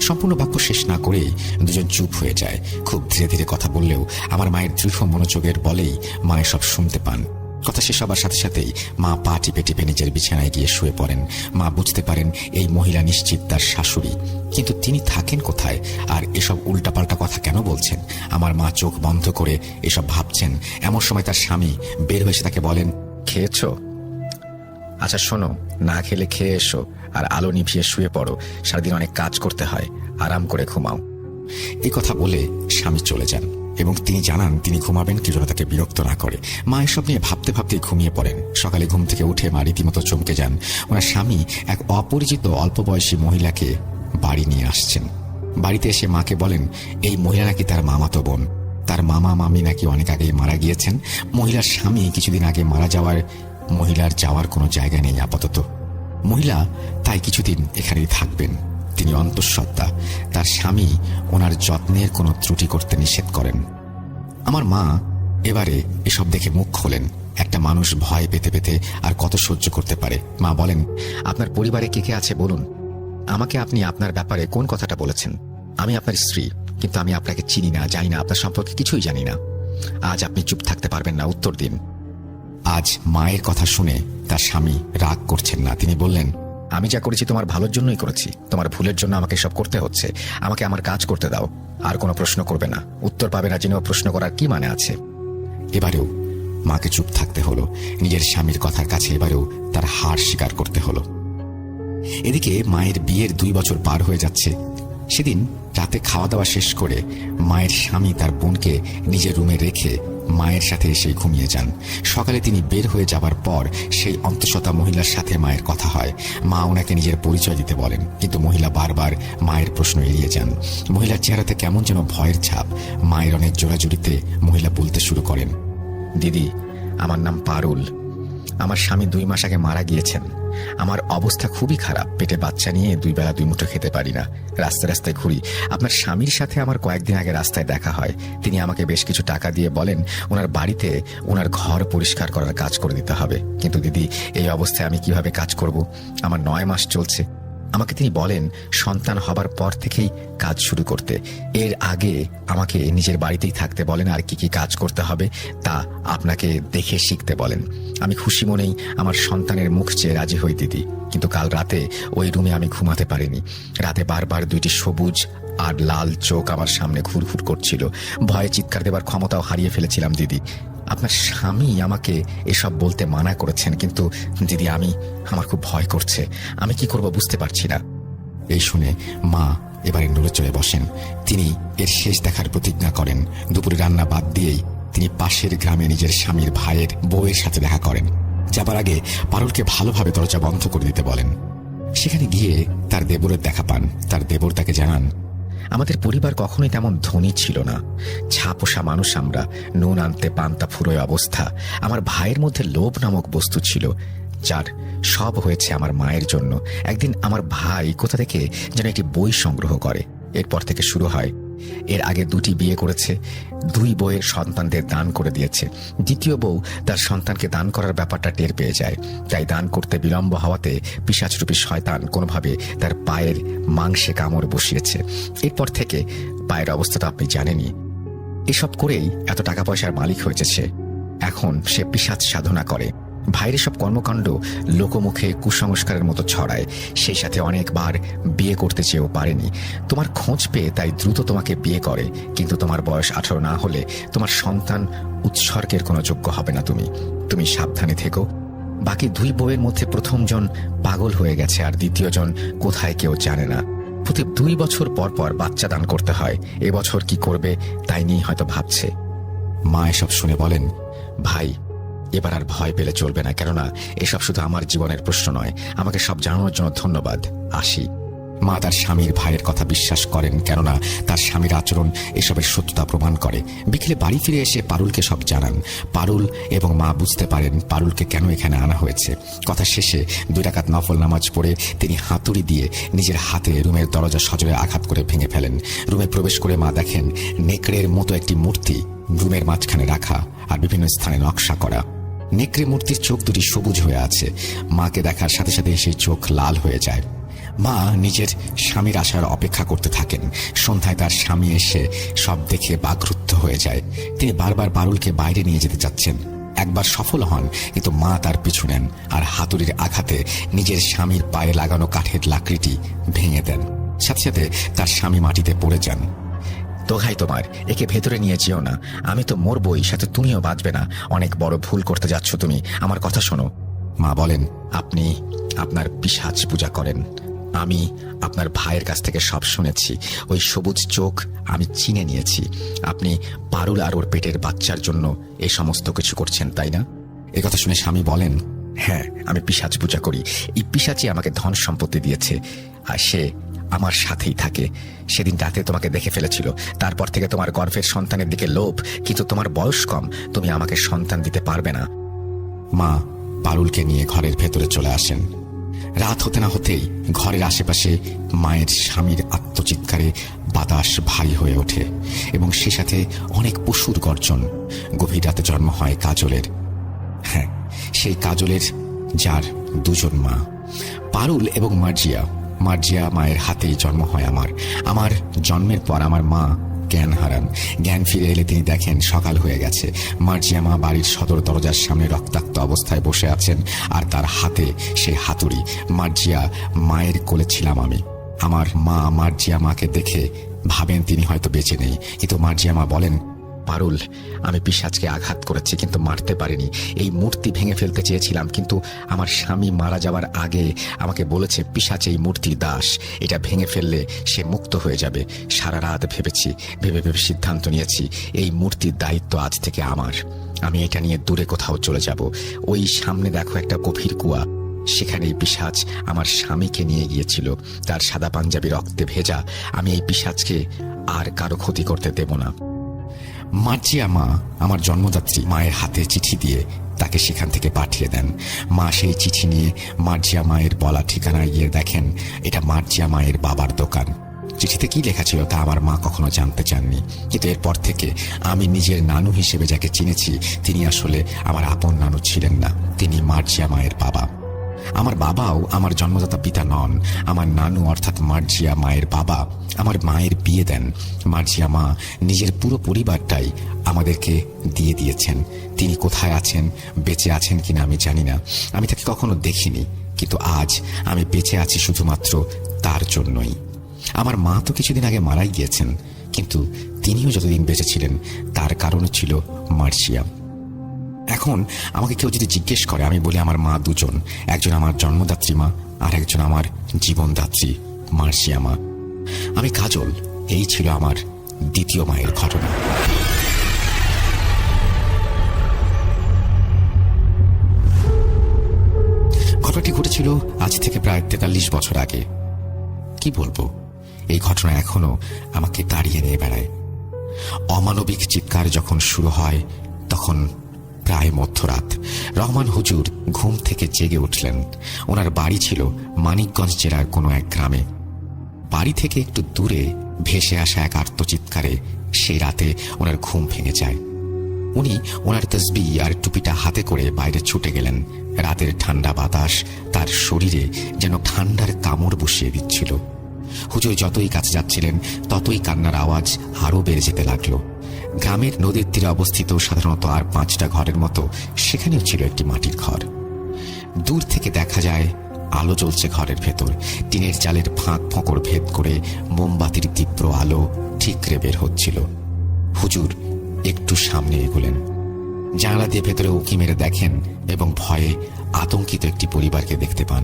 সম্পূর্ণ বাক্য শেষ না করেই দুজন চুপ হয়ে যায়। খুব ধীরে ধীরে কথা বললেও আমার মায়ের দৃঢ় মনোযোগের বলেই মা সব শুনতে পান। কথা শেষ হবার সাথে সাথেই মা পা টিপে টিপে নিজের বিছানায় গিয়ে শুয়ে পড়েন। মা বুঝতে পারেন এই মহিলা নিশ্চিত তার শাশুড়ি, কিন্তু তিনি থাকেন কোথায় আর এসব উল্টাপাল্টা কথা কেন বলছেন? আমার মা চোখ বন্ধ করে এসব ভাবছেন। এমন সময় তার স্বামী বের হয়ে তাকে বলেন, খেয়েছ? আচ্ছা শোনো, না খেলে খেয়ে এসো আর আলো নিভিয়ে শুয়ে পড়ো। সারাদিন অনেক কাজ করতে হয়, আরাম করে ঘুমাও। এই কথা বলে স্বামী চলে যান এবং তিনি জানান তিনি ঘুমাবেন, কেউ যেন তাকে বিরক্ত না করে। মা এসব নিয়ে ভাবতে ভাবতেই ঘুমিয়ে পড়েন। সকালে ঘুম থেকে উঠে মা রীতিমতো চমকে যান। ওনার স্বামী এক অপরিচিত অল্প বয়সী মহিলাকে বাড়ি নিয়ে আসছেন। বাড়িতে এসে মাকে বলেন এই মহিলা নাকি তার মামাতো বোন। তার মামা মামি নাকি অনেক আগেই মারা গিয়েছেন। মহিলার স্বামী কিছুদিন আগে মারা যাওয়ার মহিলার যাওয়ার কোনো জায়গা নেই আপাতত। মহিলা তাই কিছুদিন এখানেই থাকবেন। তিনি অন্তঃসত্ত্বা, তার স্বামী ওনার যত্নের কোনো ত্রুটি করতে নিষেধ করেন। আমার মা এবারে এসব দেখে মুখ খোলেন। একটা মানুষ ভয় পেতে পেতে আর কত সহ্য করতে পারে। মা বলেন, আপনার পরিবারে কে কে আছে বলুন। আমাকে আপনি আপনার ব্যাপারে কোন কথাটা বলেছেন? আমি আপনার স্ত্রী, কিন্তু আমি আপনাকে চিনি না, জানি না, আপনার সম্পর্কে কিছুই জানি না। আজ আপনি চুপ থাকতে পারবেন না, উত্তর দিন। আজ মায়ের কথা শুনে তার স্বামী রাগ করছেন না। তিনি বললেন, আমি যা করেছি তোমার ভালোর জন্যই করেছি, তোমার ভুলের জন্য আমাকে সব করতে হচ্ছে। আমাকে আমার কাজ করতে দাও, আর কোনো প্রশ্ন করবে না। উত্তর পাবে না জেনেও প্রশ্ন করার কি মানে আছে? এবারেও মাকে চুপ থাকতে হলো। নিজের স্বামীর কথার কাছে এবারেও তার হার স্বীকার করতে হলো। এদিকে মায়ের বিয়ের 2 বছর পার হয়ে যাচ্ছে। সেদিন রাতে খাওয়া দাওয়া শেষ করে মায়ের স্বামী তার বোনকে নিজের রুমে রেখে মায়ের সাথে এসে ঘুমিয়ে যান। সকালে তিনি বের হয়ে যাবার পর সেই অন্তঃসত্ত্বা মহিলার সাথে মায়ের কথা হয়। মা ওনাকে নিজের পরিচয় দিতে বলেন, কিন্তু মহিলা বারবার মায়ের প্রশ্ন এড়িয়ে যান। মহিলার চেহারাতে কেমন যেন ভয়ের ছাপ। মায়ের অনেক জোরাজুরিতে মহিলা বলতে শুরু করেন, দিদি, আমার নাম পারুল। আমার স্বামী 2 মাস আগে মারা গিয়েছেন। আমার অবস্থা খুবই খারাপ। পেটে বাচ্চা নিয়ে 2 বেলা 2 মুঠো খেতে পারি না। রাস্তায় রাস্তায় ঘুরি। আপনার স্বামীর সাথে আমার কয়েকদিন আগে রাস্তায় দেখা হয়। তিনি আমাকে বেশ কিছু টাকা দিয়ে বলেন ওনার বাড়িতে ওনার ঘর পরিষ্কার করার কাজ করে দিতে হবে। কিন্তু দিদি, এই অবস্থায় আমি কিভাবে কাজ করব? আমার 9 মাস চলছে। আমাকে তিনি বলেন সন্তান হবার পর থেকেই কাজ শুরু করতে। এর আগে আমাকে নিজের বাড়িতেই থাকতে বলেন, আর কি কি কাজ করতে হবে তা আপনাকে দেখে শিখতে বলেন। আমি খুশি মনেই আমার সন্তানের মুখ চেয়ে রাজি হই দিদি। কিন্তু কাল রাতে ওই রুমে আমি ঘুমাতে পারিনি। রাতে বারবার 2টি সবুজ আর লাল চোখ আমার সামনে ঘুরঘুর করছিল। ভয়ে চিৎকার দেবার ক্ষমতাও হারিয়ে ফেলেছিলাম দিদি। আপনার স্বামী আমাকে এসব বলতে মানা করেছেন, কিন্তু দিদি আমার খুব ভয় করছে। আমি কি করব বুঝতে পারছি না। এই শুনে মা এবারে নড়ে চড়ে বসেন। তিনি এর শেষ দেখার প্রতিজ্ঞা করেন। দুপুরে রান্না বাদ দিয়েই তিনি পাশের গ্রামে নিজের স্বামীর ভাইয়ের বউয়ের সাথে দেখা করেন। যাবার আগে পারুলকে ভালোভাবে দরজা বন্ধ করে দিতে বলেন। সেখানে গিয়ে তার দেবরের দেখা পান। তার দেবর তাকে জানান, আমাদের পরিবার কখনোই তেমন ধনী ছিল না। ছাপোষা মানুষ আমরা। নুন আনতে পান্তা ফুরোয় অবস্থা। আমার ভাইয়ের মধ্যে লোভ নামক বস্তু ছিল, যার সব হয়েছে আমার মায়ের জন্য। একদিন আমার ভাই কোথা থেকে যেন একটি বই সংগ্রহ করে। এরপর থেকে শুরু হয়। এর আগে 2টি বিয়ে করেছে। 2 বউয়ের সন্তানদের দান করে দিয়েছে। দ্বিতীয় বউ তার সন্তানকে দান করার ব্যাপারটা টের পেয়ে যায়। তাই দান করতে বিলম্ব হওয়াতে পিশাচরূপী শয়তান কোনোভাবে তার পায়ের মাংসে কামড় বসিয়েছে। এরপর থেকে পায়ের অবস্থা তো আপনি জানেনই। এসব করেই এত টাকা পয়সার মালিক হয়েছে সে। এখন সে পিশাচ সাধনা করে। ভাইয়ের সব কর্মকাণ্ড লোকমুখে কুসংস্কারের মতো ছড়ায়। সেই সাথে অনেকবার বিয়ে করতে চেয়েও পারেনি। তোমার খোঁজ পেয়ে তাই দ্রুত তোমাকে বিয়ে করে। কিন্তু তোমার বয়স 18 না হলে তোমার সন্তান উৎসর্গের কোনো যোগ্য হবে না। তুমি সাবধানে থেকো। বাকি 2 বউয়ের মধ্যে প্রথম জন পাগল হয়ে গেছে, আর দ্বিতীয় জন কোথায় কেউ জানে না। প্রতি 2 বছর পর পর বাচ্চা দান করতে হয়। এবছর কি করবে তাই নিয়ে হয়তো ভাবছে। মা এসব শুনে বলেন, ভাই, এবার আর ভয় পেলে চলবে না, কেননা এসব শুধু আমার জীবনের প্রশ্ন নয়। আমাকে সব জানানোর জন্য ধন্যবাদ। আসি। মা তার স্বামীর ভাইয়ের কথা বিশ্বাস করেন, কেননা তার স্বামীর আচরণ এসবের সত্যতা প্রমাণ করে। বিকেলে বাড়ি ফিরে এসে পারুলকে সব জানান। পারুল এবং মা বুঝতে পারেন পারুলকে কেন এখানে আনা হয়েছে। কথা শেষে 2 রাকাত নফল নামাজ পড়ে তিনি হাতুড়ি দিয়ে নিজের হাতে রুমের দরজা সজোরে আঘাত করে ভেঙে ফেলেন। রুমে প্রবেশ করে মা দেখেন নেকড়ের মতো একটি মূর্তি রুমের মাঝখানে রাখা, আর বিভিন্ন স্থানে নকশা করা। নেকড়ে মূর্তির চোখ 2টি সবুজ হয়ে আছে। মাকে দেখার সাথে সাথে সেই চোখ লাল হয়ে যায়। মা নিজের স্বামীর আসার অপেক্ষা করতে থাকেন। সন্ধ্যায় তার স্বামী এসে সব দেখে বাকরুদ্ধ হয়ে যায়। তিনি বারবার পারুলকে বাইরে নিয়ে যেতে চাচ্ছেন। একবার সফল হন, কিন্তু মা তার পিছু নেন, আর হাতুড়ির আঘাতে নিজের স্বামীর পায়ে লাগানো কাঠের লাকড়িটি ভেঙে দেন। সাথে সাথে তার স্বামী মাটিতে পড়ে যান। দোহাই তোমার, একে ভেতরে নিয়ে যেও না। আমি তো মরবই, সাথে তুমিও বাঁচবে না। অনেক বড় ভুল করতে যাচ্ছ তুমি। আমার কথা শোনো। মা বলেন, আপনি আপনার পিশাচ পূজা করেন। আমি আপনার ভাইয়ের কাছ থেকে সব শুনেছি। ওই সবুজ চোখ আমি চিনে নিয়েছি। আপনি পারুল আর ওর পেটের বাচ্চার জন্য এই সমস্ত কিছু করছেন, তাই না? একথা শুনে স্বামী বলেন, হ্যাঁ, আমি পিশাচ পূজা করি। এই পিশাচই আমাকে ধন সম্পত্তি দিয়েছে, আর সে আমার সাথেই থাকে। সেদিন রাতে তোমাকে দেখে ফেলেছিল। তারপর থেকে তোমার গর্ভের সন্তানের দিকে লোভ, কিন্তু তোমার বয়স কম, তুমি আমাকে সন্তান দিতে পারবে না। মা পারুলকে নিয়ে ঘরের ভেতরে চলে আসেন। রাত হতে না হতেই ঘরের আশেপাশে মায়ের স্বামীর আত্মচিৎকারে বাতাস ভারী হয়ে ওঠে এবং সে সাথে অনেক পশুর গর্জন। গভীর রাতে জন্ম হয় কাজলের। হ্যাঁ, সেই কাজলের, যার দুজন মা, পারুল এবং মার্জিয়া। মার্জিয়া মায়ের হাতেই জন্ম হয় আমার জন্মের পর আমার মা জ্ঞান হারান। জ্ঞান ফিরে এলে তিনি দেখেন সকাল হয়ে গেছে। মার্জিয়া মা বাড়ির সদর দরজার সামনে রক্তাক্ত অবস্থায় বসে আছেন, আর তার হাতে সে হাতুড়ি। মার্জিয়া মায়ের কোলে ছিলাম আমি। আমার মা মার্জিয়া মাকে দেখে ভাবেন তিনি হয়তো বেঁচে নেই, কিন্তু মার্জিয়া মা বলেন, পারুল, আমি পিশাচকে আঘাত করেছি কিন্তু মারতে পারিনি। এই মূর্তি ভেঙে ফেলতে চেয়েছিলাম, কিন্তু আমার স্বামী মারা যাওয়ার আগে আমাকে বলেছে পিশাচ এই মূর্তির দাস, এটা ভেঙে ফেললে সে মুক্ত হয়ে যাবে। সারা রাত ভেবেছি, ভেবে ভেবে সিদ্ধান্ত নিয়েছি এই মূর্তির দায়িত্ব আজ থেকে আমার। আমি এটা নিয়ে দূরে কোথাও চলে যাব। ওই সামনে দেখো একটা গভীর কুয়া, সেখানেই পিশাচ আমার স্বামীকে নিয়ে গিয়েছিল। তার সাদা পাঞ্জাবি রক্তে ভেজা। আমি এই পিশাচকে আর কারো ক্ষতি করতে দেব না। মার্জিয়া মা আমার জন্মদাত্রী মায়ের হাতে চিঠি দিয়ে তাকে সেখান থেকে পাঠিয়ে দেন। মা সেই চিঠি নিয়ে মার্জিয়া মায়ের বলা ঠিকানায় গিয়ে দেখেন এটা মার্জিয়া মায়ের বাবার দোকান। চিঠিতে কি লেখা ছিল তা আমার মা কখনো জানতে চাননি, কিন্তু এরপর থেকে আমি নিজের নানু হিসেবে যাকে চিনেছি তিনি আসলে আমার আপন নানু ছিলেন না, তিনি মার্জিয়া মায়ের বাবা। আমার বাবাও আমার জন্মদাতা পিতা নন। আমার নানু অর্থাৎ মার্জিয়া মায়ের বাবা আমার মায়ের বিয়ে দেন। মার্জিয়া মা নিজের পুরো পরিবারটাই আমাদেরকে দিয়ে দিয়েছেন। তিনি কোথায় আছেন, বেঁচে আছেন কিনা আমি জানি না, আমি তাকে কখনো দেখিনি, কিন্তু আজ আমি বেঁচে আছি শুধুমাত্র তার জন্যই। আমার মা তো কিছুদিন আগে মারাই গিয়েছেন, কিন্তু তিনিও যতদিন বেঁচে ছিলেন তার কারণ ছিল মার্জিয়া। এখন আমাকে কেউ যদি জিজ্ঞেস করে, আমি বলি আমার মা দুজন, একজন আমার জন্মদাত্রী মা আর একজন আমার জীবনদাত্রী মার্জিয়া মা। আমি কাজল। এই ছিল আমার দ্বিতীয় মায়ের ঘটনা। ঘটনাটি ঘটেছিল আজ থেকে প্রায় 43 বছর আগে। কি বলবো, এই ঘটনা এখনো আমাকে তাড়িয়ে নিয়ে বেড়ায়। অমানবিক চিৎকার যখন শুরু হয় তখন প্রায় মধ্যরাত। রহমান হুজুর ঘুম থেকে জেগে উঠলেন। ওনার বাড়ি ছিল মানিকগঞ্জ জেলার কোনো এক গ্রামে। বাড়ি থেকে একটু দূরে ভেসে আসা এক আর্তচিৎকারে সেই রাতে ওনার ঘুম ভেঙে যায়। উনি ওনার তসবি আর টুপিটা হাতে করে বাইরে ছুটে গেলেন। রাতের ঠান্ডা বাতাস তার শরীরে যেন ঠান্ডার কামড় বসিয়ে দিচ্ছিল। হুজুর যতই কাছে যাচ্ছিলেন ততই কান্নার আওয়াজ আরো বেড়ে যেতে লাগলো। গ্রামের নদীর তীরে অবস্থিত সাধারণত আর 5টা ঘরের মতো সেখানেও ছিল একটি মাটির ঘর। দূর থেকে দেখা যায় আলো জ্বলছে ঘরের ভেতর। টিনের চালের ফাঁক ফোঁকর ভেদ করে মোমবাতির তীব্র আলো ঠিকরে বের হচ্ছিল। হুজুর একটু সামনে এগোলেন। জানালা দিয়ে ভেতরে উঁকি মেরে দেখেন এবং ভয়ে আতঙ্কিত একটি পরিবারকে দেখতে পান।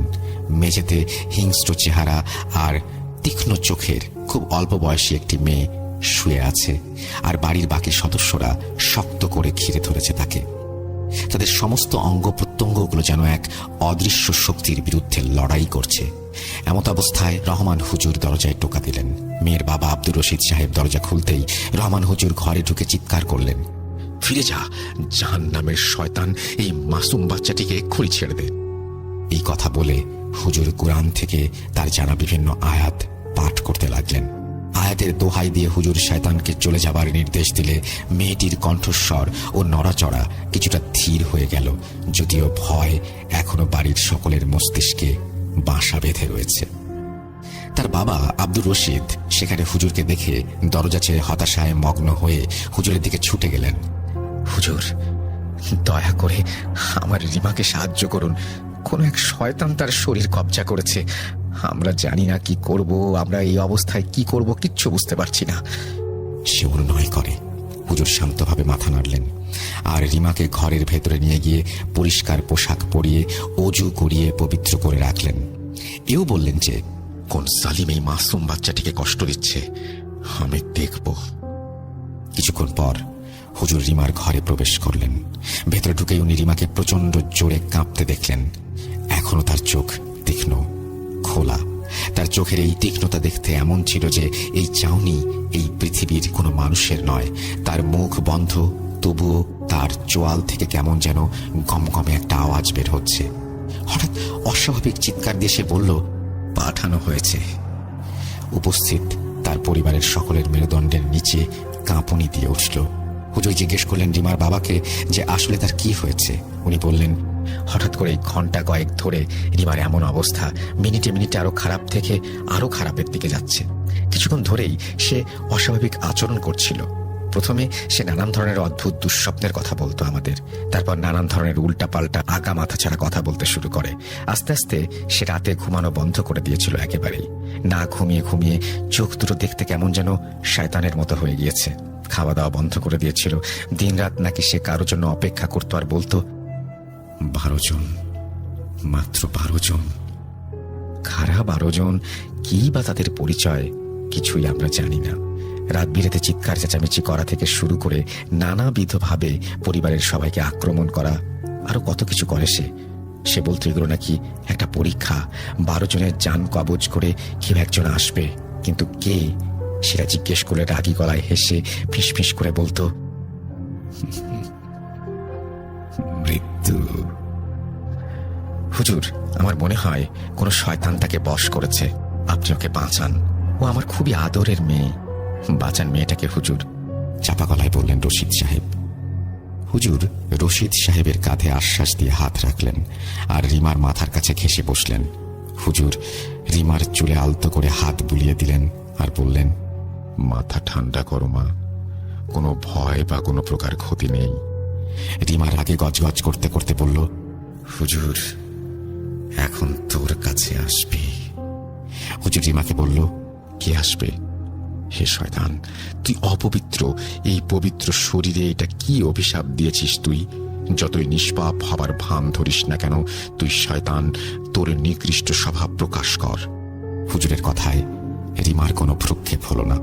মেঝেতে হিংস্র চেহারা আর তীক্ষ্ণ চোখের খুব অল্প বয়সী একটি মেয়ে শুয়ে আছে, আর বাড়ির বাকি সদস্যরা শক্ত করে ঘিরে ধরেছে তাকে। তাদের সমস্ত অঙ্গ প্রত্যঙ্গগুলো যেন এক অদৃশ্য শক্তির বিরুদ্ধে লড়াই করছে। এমত অবস্থায় রহমান হুজুর দরজায় টোকা দিলেন। মেয়ের বাবা আব্দুর রশিদ সাহেব দরজা খুলতেই রহমান হুজুর ঘরে ঢুকে চিৎকার করলেন, ফিরে যা, জাহান্নামের শয়তান, এই মাসুম বাচ্চাটিকে এক্ষুনি ছেড়ে দে। এই কথা বলে হুজুর কুরআন থেকে তার জানা বিভিন্ন আয়াত পাঠ করতে লাগলেন। আয়াতের দোহাই দিয়ে হুজুর শয়তানকে চলে যাবার নির্দেশ দিলে মেয়েটির কণ্ঠস্বর ও নড়াচড়া কিছুটা ধীর হয়ে গেল, যদিও ভয় এখনো বাড়ির সকলের মস্তিষ্কে বাসা বেঁধে রয়েছে। তার বাবা আব্দুর রশিদ সেখানে হুজুরকে দেখে দরজা ছেড়ে হতাশায় মগ্ন হয়ে হুজুরের দিকে ছুটে গেলেন। হুজুর, দয়া করে আমার রিমাকে সাহায্য করুন। কোন এক শয়তান তার শরীর কবজা করেছে। আমরা জানি না কি করব, আমরা এই অবস্থায় কি করব কিচ্ছু বুঝতে পারছি না। সে অনুনয় করে। হুজুর শান্তভাবে মাথা নাড়লেন আর রিমাকে ঘরের ভেতরে নিয়ে গিয়ে পরিষ্কার পোশাক পরিয়ে অজু করিয়ে পবিত্র করে রাখলেন। এও বললেন যে কোন জালিম এই মাসুম বাচ্চাটিকে কষ্ট দিচ্ছে, আমি দেখব। কিছুক্ষণ পর হুজুর রিমার ঘরে প্রবেশ করলেন। ভেতরে ঢুকেই উনি রিমাকে প্রচন্ড জোরে কাঁপতে দেখলেন। এখনো তার চোখ তীক্ষ্ণ, খোলা। তার চোখের এই তীক্ষ্ণতা দেখতে এমন ছিল যে এই চাউনি এই পৃথিবীর কোনো মানুষের নয়। তার মুখ বন্ধ, তবুও তার চোয়াল থেকে কেমন যেন গমগমে একটা আওয়াজ বের হচ্ছে। হঠাৎ অস্বাভাবিক চিৎকার দিয়ে সে বলল, পাঠানো হয়েছে। উপস্থিত তার পরিবারের সকলের মেরুদণ্ডের নিচে কাঁপুনি দিয়ে উঠল। হুজুর জিজ্ঞেস করলেন রিমার বাবাকে যে আসলে তার কি হয়েছে। উনি বললেন, হঠাৎ করে ঘন্টা কয়েক ধরে রিমার এমন অবস্থা, মিনিটে মিনিটে আরো খারাপ থেকে আরো খারাপের দিকে যাচ্ছে। কিছুক্ষণ ধরেই সে অস্বাভাবিক আচরণ করছিল। প্রথমে সে নানান ধরনের অদ্ভুত দুঃস্বপ্নের কথা বলতো আমাদের, তারপর নানান ধরনের উল্টাপাল্টা আগা মাথা ছাড়া কথা বলতে শুরু করে। আস্তে আস্তে সে রাতে ঘুমানো বন্ধ করে দিয়েছিল একেবারেই। না ঘুমিয়ে ঘুমিয়ে চোখ দুটো দেখতে কেমন যেন শয়তানের মতো হয়ে গিয়েছে। খাওয়া দাওয়া বন্ধ করে দিয়েছিল। দিনরাত নাকি সে কারোর জন্য অপেক্ষা করতো আর বলতো, 12 জন, মাত্র 12 জন। কারা 12 জন, কি বা তাদের পরিচয়, কিছুই আমরা জানি না। রাত বিরেতে চিৎকার চেঁচামেচি করা থেকে শুরু করে নানাবিধভাবে পরিবারের সবাইকে আক্রমণ করা, আরো কত কিছু করে সে বলতো এগুলো নাকি একটা পরীক্ষা। 12 জনের জান কবজ করে কেউ একজন আসবে, কিন্তু কে সেটা জিজ্ঞেস করলে রাগী গলায় হেসে ফিসফিস করে বলতো, মৃত্যু। হুজুর, আমার মনে হয় কোন শয়তান তাকে বশ করেছে, আপনি ওকে বাঁচান। ও আমার খুবই আদরের মেয়ে, বাঁচান মেয়েটাকে হুজুর, চাপা গলায় বললেন রশিদ সাহেব। হুজুর রশিদ সাহেবের কাঁধে আশ্বাস দিয়ে হাত রাখলেন আর রিমার মাথার কাছে ঘেঁষে বসলেন। হুজুর রিমার চুলে আলতো করে হাত বুলিয়ে দিলেন আর বললেন, মাথা ঠান্ডা করো মা, কোনো ভয় বা কোনো প্রকার ক্ষতি নেই। রিমার আগে গজগজ করতে করতে বলল, হুজুর এখন তোর কাছে আসবে। হুজুর রিমাকে বলল, কে আসবে? হে শয়তান, তুই অপবিত্র, এই পবিত্র শরীরে এটা কি অভিশাপ দিয়েছিস তুই? যতই নিষ্পাপ হবার ভান ধরিস না কেন, তুই শয়তান, তোর নিকৃষ্ট স্বভাব প্রকাশ কর। হুজুরের কথায় রিমার কোনো ভ্রুক্ষেপ হলো না।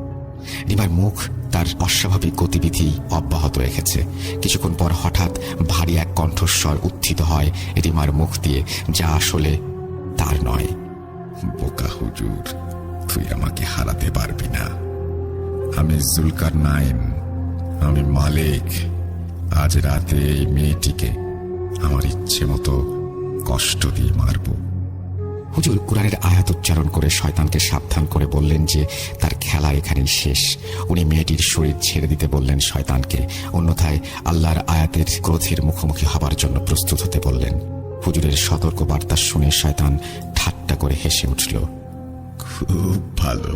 রিমার মুখ তার অস্বাভাবিক গতিবিধি অব্যাহত রেখেছে। কিছুক্ষণ পর হঠাৎ ভারী এক কণ্ঠস্বর উত্থিত হয় রিমার মুখ দিয়ে, যা আসলে তার নয়। বোকা হুজুর, তুই আমাকে হারাতে পারবি না। আমি জুলকারনাইন, আমি মালিক। আজ রাতে এই মেয়েটিকে আমার ইচ্ছে মতো কষ্ট দিয়ে মারব। হুজুর কুরআনের আয়াত উচ্চারণ করে শয়তানকে সাবধান করে বললেন যে তার খেলা এখানেই শেষ। উনি মেয়েটির শরীর ছেড়ে দিতে বললেন শয়তানকে, অন্যথায় আল্লাহর আয়াতের ক্রোধের মুখোমুখি হবার জন্য প্রস্তুত হতে বললেন। হুজুরের সতর্ক বার্তা শুনে শয়তান ঠাট্টা করে হেসে উঠল। খুব ভালো।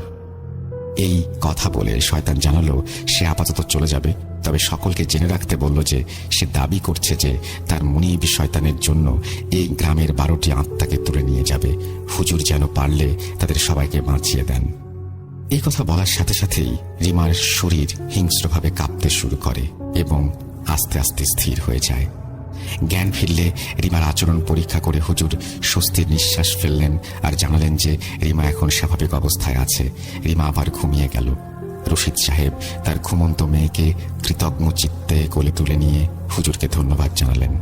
এই কথা বলে শয়তান জানালো সে আপাতত চলে যাবে, তবে সকলকে জেনে রাখতে বলল যে সে দাবি করছে যে তার মুনিব শয়তানের জন্য এই গ্রামের 12টি আত্মাকে তুলে নিয়ে যাবে। হুজুর যেন পারলে তাদের সবাইকে বাঁচিয়ে দেন। এই কথা বলার সাথে সাথেই রিমার শরীর হিংস্রভাবে কাঁপতে শুরু করে এবং আস্তে আস্তে স্থির হয়ে যায়। জ্ঞান ফিরলে রিমার আচরণ পরীক্ষা করে হুজুর স্বস্তির নিঃশ্বাস ফেললেন আর জানালেন যে রিমা এখন স্বাভাবিক অবস্থায় আছে। রিমা আবার ঘুমিয়ে গেল। রশিদ সাহেব তার ঘুমন্ত মেয়েকে কৃতজ্ঞ চিত্তে কোলে তুলে নিয়ে হুজুরকে ধন্যবাদ জানালেন।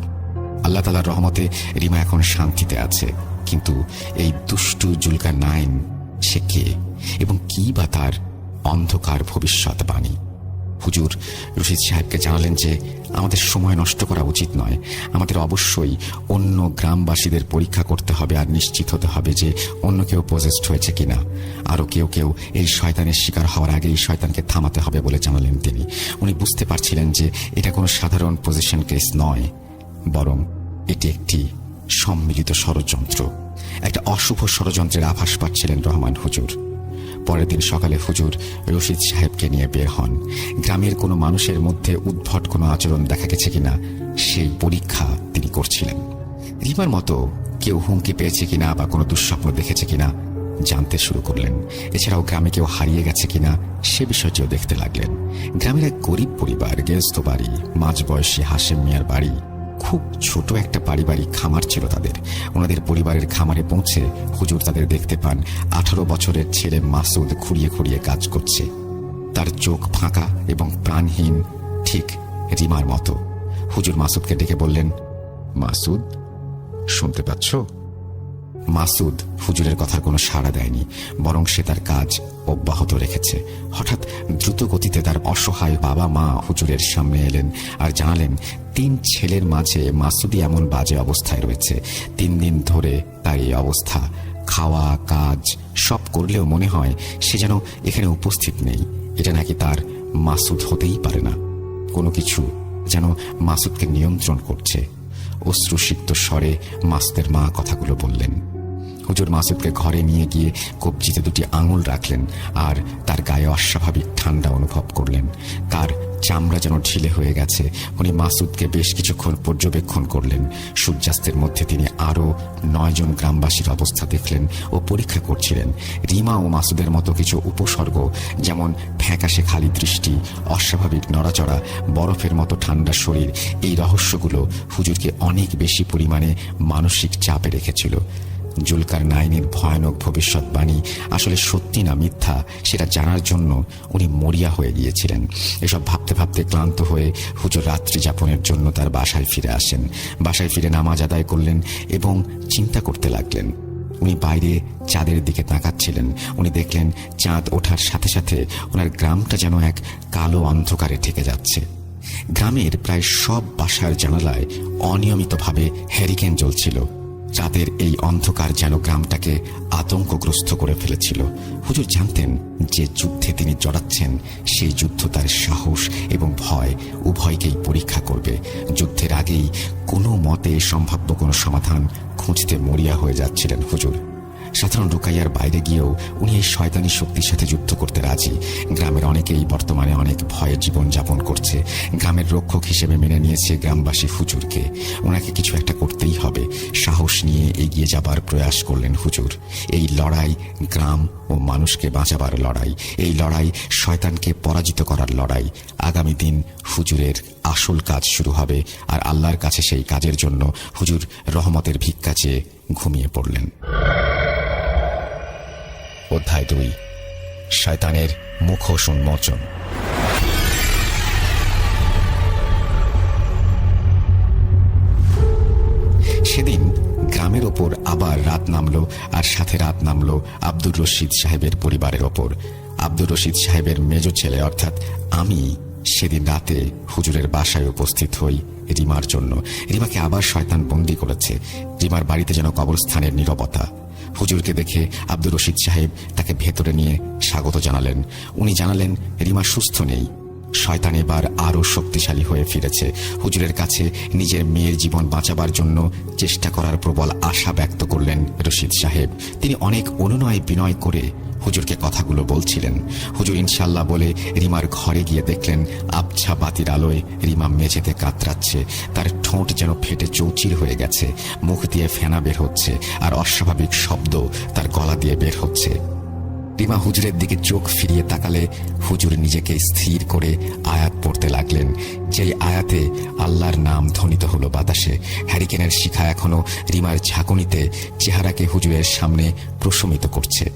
আল্লাহ তাআলার রহমতে রিমা এখন শান্তিতে আছে। কিন্তু এই দুষ্টু জুলকারনাইন সে কে এবং কি বা তার অন্ধকার ভবিষ্যৎবাণী? হুজুর রশিদ সাহেবকে জানালেন যে আমাদের সময় নষ্ট করা উচিত নয়। আমাদের অবশ্যই অন্য গ্রামবাসীদের পরীক্ষা করতে হবে আর নিশ্চিত হতে হবে যে অন্য কেউ পজেসড হয়েছে কিনা। আরও কেউ কেউ এই শয়তানের শিকার হওয়ার আগেই শয়তানকে থামাতে হবে বলে জানালেন তিনি। উনি বুঝতে পারছিলেন যে এটা কোনো সাধারণ পজিশন কেস নয়, বরং এটি একটি সম্মিলিত ষড়যন্ত্র, একটা অশুভ ষড়যন্ত্রের আভাস পাচ্ছিলেন রহমান হুজুর। পরের দিন সকালে হুজুর রশিদ সাহেবকে নিয়ে বের হন। গ্রামের কোনো মানুষের মধ্যে উদ্ভট কোনো আচরণ দেখা গেছে কিনা সেই পরীক্ষা তিনি করছিলেন। রিমার মতো কেউ হুমকি পেয়েছে কিনা বা কোনো দুঃস্বপ্ন দেখেছে কিনা জানতে শুরু করলেন। এছাড়াও গ্রামে কেউ হারিয়ে গেছে কিনা সে বিষয়টিও দেখতে লাগলেন। গ্রামের এক গরিব পরিবার, গেরস্ত বাড়ি, মাঝবয়সী হাশেম মিয়ার বাড়ি। খুব ছোট একটা পারিবারিক খামার ছিল তাদের। ওনাদের পরিবারের খামারে পৌঁছে হুজুর তাদের দেখতে পান 18 বছরের ছেলে মাসুদ খুঁড়িয়ে খুঁড়িয়ে কাজ করছে। তার চোখ ফাঁকা এবং প্রাণহীন, ঠিক রিমার মতো। হুজুর মাসুদকে ডেকে বললেন, মাসুদ শুনতে পাচ্ছ? মাসুদ হুজুরের কথার কোনো সাড়া দেয়নি, বরং সে তার কাজ অব্যাহত রেখেছে। হঠাৎ দ্রুত গতিতে তার অসহায় বাবা মা হুজুরের সামনে এলেন আর জানালেন 3 ছেলের মাঝে মাসুদই এমন বাজে অবস্থায় রয়েছে। 3 দিন ধরে তার এই অবস্থা। খাওয়া কাজ সব করলেও মনে হয় সে যেন এখানে উপস্থিত নেই। এটা নাকি তার মাসুদ হতেই পারে না। কোনো কিছু যেন মাসুদকে নিয়ন্ত্রণ করছে। অশ্রুসিক্ত স্বরে মাসুদের মা কথাগুলো বললেন। হুজুর মাসুদকে ঘরে নিয়ে গিয়ে কবজিতে 2টি আঙুল রাখলেন আর তার গায়ে অস্বাভাবিক ঠান্ডা অনুভব করলেন। তার চামড়া যেন ঢিলে হয়ে গেছে। উনি মাসুদকে বেশ কিছুক্ষণ পর্যবেক্ষণ করলেন। সূর্যাস্তের মধ্যে তিনি আরও 9 জন গ্রামবাসীর অবস্থা দেখলেন ও পরীক্ষা করছিলেন। রিমা ও মাসুদের মতো কিছু উপসর্গ, যেমন ফ্যাকাশে খালি দৃষ্টি, অস্বাভাবিক নড়াচড়া, বরফের মতো ঠান্ডা শরীর, এই রহস্যগুলো হুজুরকে অনেক বেশি পরিমাণে মানসিক চাপে রেখেছিল। জুলকার নাইনের ভয়ানক ভবিষ্যৎবাণী আসলে সত্যি না মিথ্যা সেটা জানার জন্য উনি মরিয়া হয়ে গিয়েছিলেন। এসব ভাবতে ভাবতে ক্লান্ত হয়ে হুজুর রাত্রি যাপনের জন্য তার বাসায় ফিরে আসেন। বাসায় ফিরে নামাজ আদায় করলেন এবং চিন্তা করতে লাগলেন। উনি বাইরে চাঁদের দিকে তাকাচ্ছিলেন। উনি দেখলেন চাঁদ ওঠার সাথে সাথে ওনার গ্রামটা যেন এক কালো অন্ধকারে ঢেকে যাচ্ছে। গ্রামের প্রায় সব বাসার জানালায় অনিয়মিতভাবে হ্যারিকেন জ্বলছিল। রাতের এই অন্ধকার যেন গ্রামটাকে আতঙ্কগ্রস্ত করে ফেলেছিল। হুজুর জানতেন যে যুদ্ধে তিনি জড়াচ্ছেন সেই যুদ্ধ তার সাহস এবং ভয় উভয়কেই পরীক্ষা করবে। যুদ্ধের আগেই কোনো মতে সম্ভাব্য কোনো সমাধান খুঁজতে মরিয়া হয়ে যাচ্ছিলেন হুজুর। সাধারণ রুকাইয়ার বাইরে গিয়েও উনি এই শয়তানি শক্তির সাথে যুদ্ধ করতে রাজি। গ্রামের অনেকেই বর্তমানে অনেক ভয়ে জীবনযাপন করছে। গ্রামের রক্ষক হিসেবে মেনে নিয়েছে গ্রামবাসী হুজুরকে। ওনাকে কিছু একটা করতেই হবে। সাহস নিয়ে এগিয়ে যাবার প্রয়াস করলেন হুজুর। এই লড়াই গ্রাম ও মানুষকে বাঁচাবার লড়াই। এই লড়াই শয়তানকে পরাজিত করার লড়াই। আগামী দিন হুজুরের আসল কাজ শুরু হবে, আর আল্লাহর কাছে সেই কাজের জন্য হুজুর রহমতের ভিক্ষা চেয়ে ঘুমিয়ে পড়লেন। অধ্যায় 2, শয়তানের মুখোশ উন্মোচন। সেদিন গ্রামের ওপর আবার রাত নামলো, আর সাথে রাত নামলো আব্দুর রশিদ সাহেবের পরিবারের ওপর। আব্দুর রশিদ সাহেবের মেজ ছেলে অর্থাৎ আমি সেদিন রাতে হুজুরের বাসায় উপস্থিত হই রিমার জন্য। রিমাকে আবার শয়তান বন্দী করেছে। রিমার বাড়িতে যেন কবরস্থানের নীরবতা। হুজুরকে দেখে আব্দুর রশিদ সাহেব তাকে ভেতরে নিয়ে স্বাগত জানালেন। উনি জানালেন রিমা সুস্থ নেই, শয়তান এবার আরো শক্তিশালী হয়ে ফিরেছে। হুজুরের কাছে নিজের মেয়ের জীবন বাঁচাবার জন্য চেষ্টা করার প্রবল আশা ব্যক্ত করলেন রশিদ সাহেব। তিনি অনেক অনুনয় বিনয় করে হুজুরকে কথাগুলো বলছিলেন। হুজুর ইনশাল্লাহ বলে রিমার ঘরে গিয়ে দেখলেন আবছা বাতির আলোয় রিমা মেঝেতে কাতরাচ্ছে। তার ঠোঁট যেন ফেটে চৌচির হয়ে গেছে। মুখ দিয়ে ফেনা বের হচ্ছে, আর অস্বাভাবিক শব্দ তার গলা দিয়ে বের হচ্ছে। রিমা হুজুরের দিকে চোখ ফিরিয়ে তাকালে হুজুর নিজেকে স্থির করে আয়াত পড়তে লাগলেন। যেই আয়াতে আল্লাহর নাম ধ্বনিত হলো বাতাসে। হ্যারিকেনের শিখা এখনো রিমার ঝাঁকুনিতে চেহারাকে হুজুরের সামনে প্রশমিত করছে।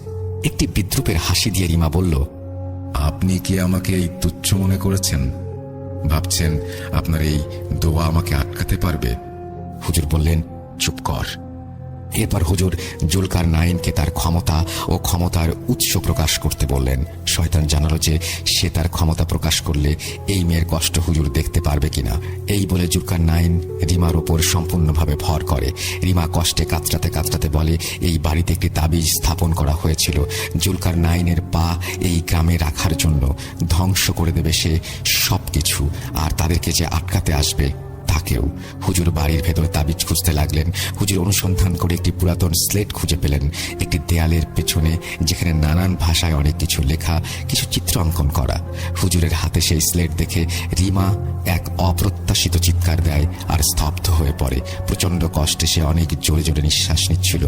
একটি বিদ্রুপের হাসি দিয়ে রিমা বলল, আপনি কি আমাকে এই তুচ্ছ মনে করেছেন? ভাবছেন আপনার এই দোয়া আমাকে আটকাতে পারবে? হুজুর বললেন, চুপ কর। এরপর হুজুর জুলকার নাইনকে তার ক্ষমতা ও ক্ষমতার উৎস প্রকাশ করতে বললেন। শয়তান জানালো যে সে তার ক্ষমতা প্রকাশ করলে এই মেয়ের কষ্ট হুজুর দেখতে পারবে কিনা। এই বলে জুলকার নাইন রিমার ওপর সম্পূর্ণভাবে ভর করে। রিমা কষ্টে কাতরাতে কাতরাতে বলে এই বাড়িতে একটি তাবিজ স্থাপন করা হয়েছিল। জুলকার নাইনের পা এই গ্রামে রাখার জন্য। ধ্বংস করে দেবে সে সবকিছু, আর তাদেরকে যে আটকাতে আসবে তাকেও। হুজুর বাড়ির ভেতর তাবিজ খুঁজতে লাগলেন। হুজুর অনুসন্ধান করে একটি পুরাতন স্লেট খুঁজে পেলেন একটি দেয়ালের পেছনে, যেখানে নানান ভাষায় অনেক কিছু লেখা, কিছু চিত্র অঙ্কন করা। হুজুরের হাতে সেই স্লেট দেখে রিমা এক অপ্রত্যাশিত চিৎকার দেয় আর স্তব্ধ হয়ে পড়ে। প্রচন্ড কষ্টে সে অনেক জোরে জোরে নিঃশ্বাস নিচ্ছিল।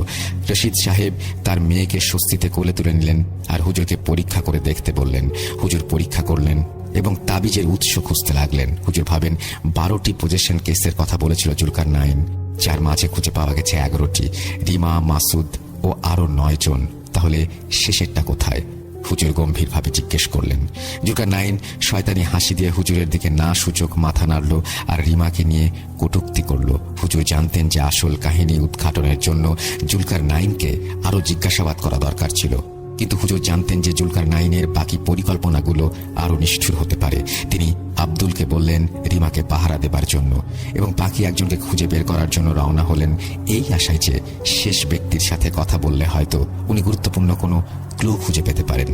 রশিদ সাহেব তার মেয়েকে স্বস্তিতে কোলে তুলে নিলেন আর হুজুরকে পরীক্ষা করে দেখতে বললেন। হুজুর পরীক্ষা করলেন এবং তাবিজের উৎস খুঁজতে লাগলেন। হুজুর ভাবেন 12টি পজেশন কেসের কথা বলেছিল জুলকার নাইন, যার মাঝে খুঁজে পাওয়া গেছে 11টি। রিমা, মাসুদ ও আরো 9 জন। তাহলে শেষেরটা কোথায়? হুজুর গম্ভীরভাবে জিজ্ঞেস করলেন। জুলকারনাইন শয়তানি হাসি দিয়ে হুজুরের দিকে না সূচক মাথা নাড়ল আর রিমাকে নিয়ে কটূক্তি করল। হুজুর জানতেন যে আসল কাহিনী উদ্ঘাটনের জন্য জুলকারনাইনকে আরো জিজ্ঞাসাবাদ করা দরকার ছিল, কিন্তু হুজুর জানতেন যে জুলকারনাইনের বাকি পরিকল্পনাগুলো আরো নিষ্ঠুর হতে পারে। তিনি আব্দুলকে বললেন রিমাকে পাহারা দেবার জন্য এবং বাকি একজনকে খুঁজে বের করার জন্য রওনা হলেন, এই আশায় যে শেষ ব্যক্তির সাথে কথা বললে হয়তো উনি গুরুত্বপূর্ণ কোনো ক্লু খুঁজে পেতে পারেন।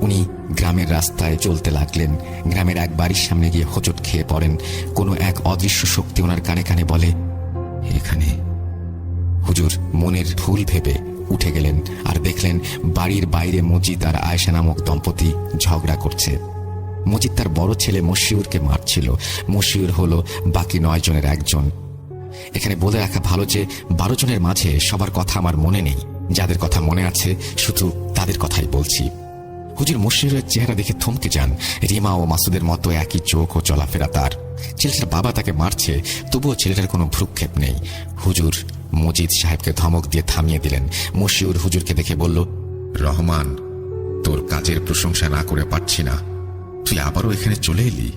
উনি গ্রামের রাস্তায় চলতে লাগলেন। গ্রামের এক বাড়ির সামনে গিয়ে হোঁচট খেয়ে পড়েন। কোনো এক অদৃশ্য শক্তি ওনার কানে কানে বলে, এখানে। হুজুর মনের ভুল ভেবে উঠে গেলেন আর দেখলেন বাড়ির বাইরে মজিদ আর আয়েশা নামক দম্পতি ঝগড়া করছে। মজিদ তার বড় ছেলে মশিউরকে মারছিল। মশিউর হলো বাকি 9 জনের একজন। এখানে বলে রাখা ভালো যে 12 জনের মাঝে সবার কথা আমার মনে নেই। যাদের কথা মনে আছে শুধু তাদের কথাই বলছি। হুজুর মশিউরের চেহারা দেখে থমকে যান। রিমা ও মাসুদের মতো একই চোখ ও চলাফেরা তার। ছেলেটার বাবা তাকে মারছে, তবুও ছেলেটার কোনো ভ্রুক্ষেপ নেই। হুজুর মজিদ সাহেবকে ধমক দিয়ে থামিয়ে দিলেন। মশিউর হুজুরকে দেখে বলল, রহমান, তোর কাজের প্রশংসা না করে পারছি না, তুই আবারও এখানে চলে এলি?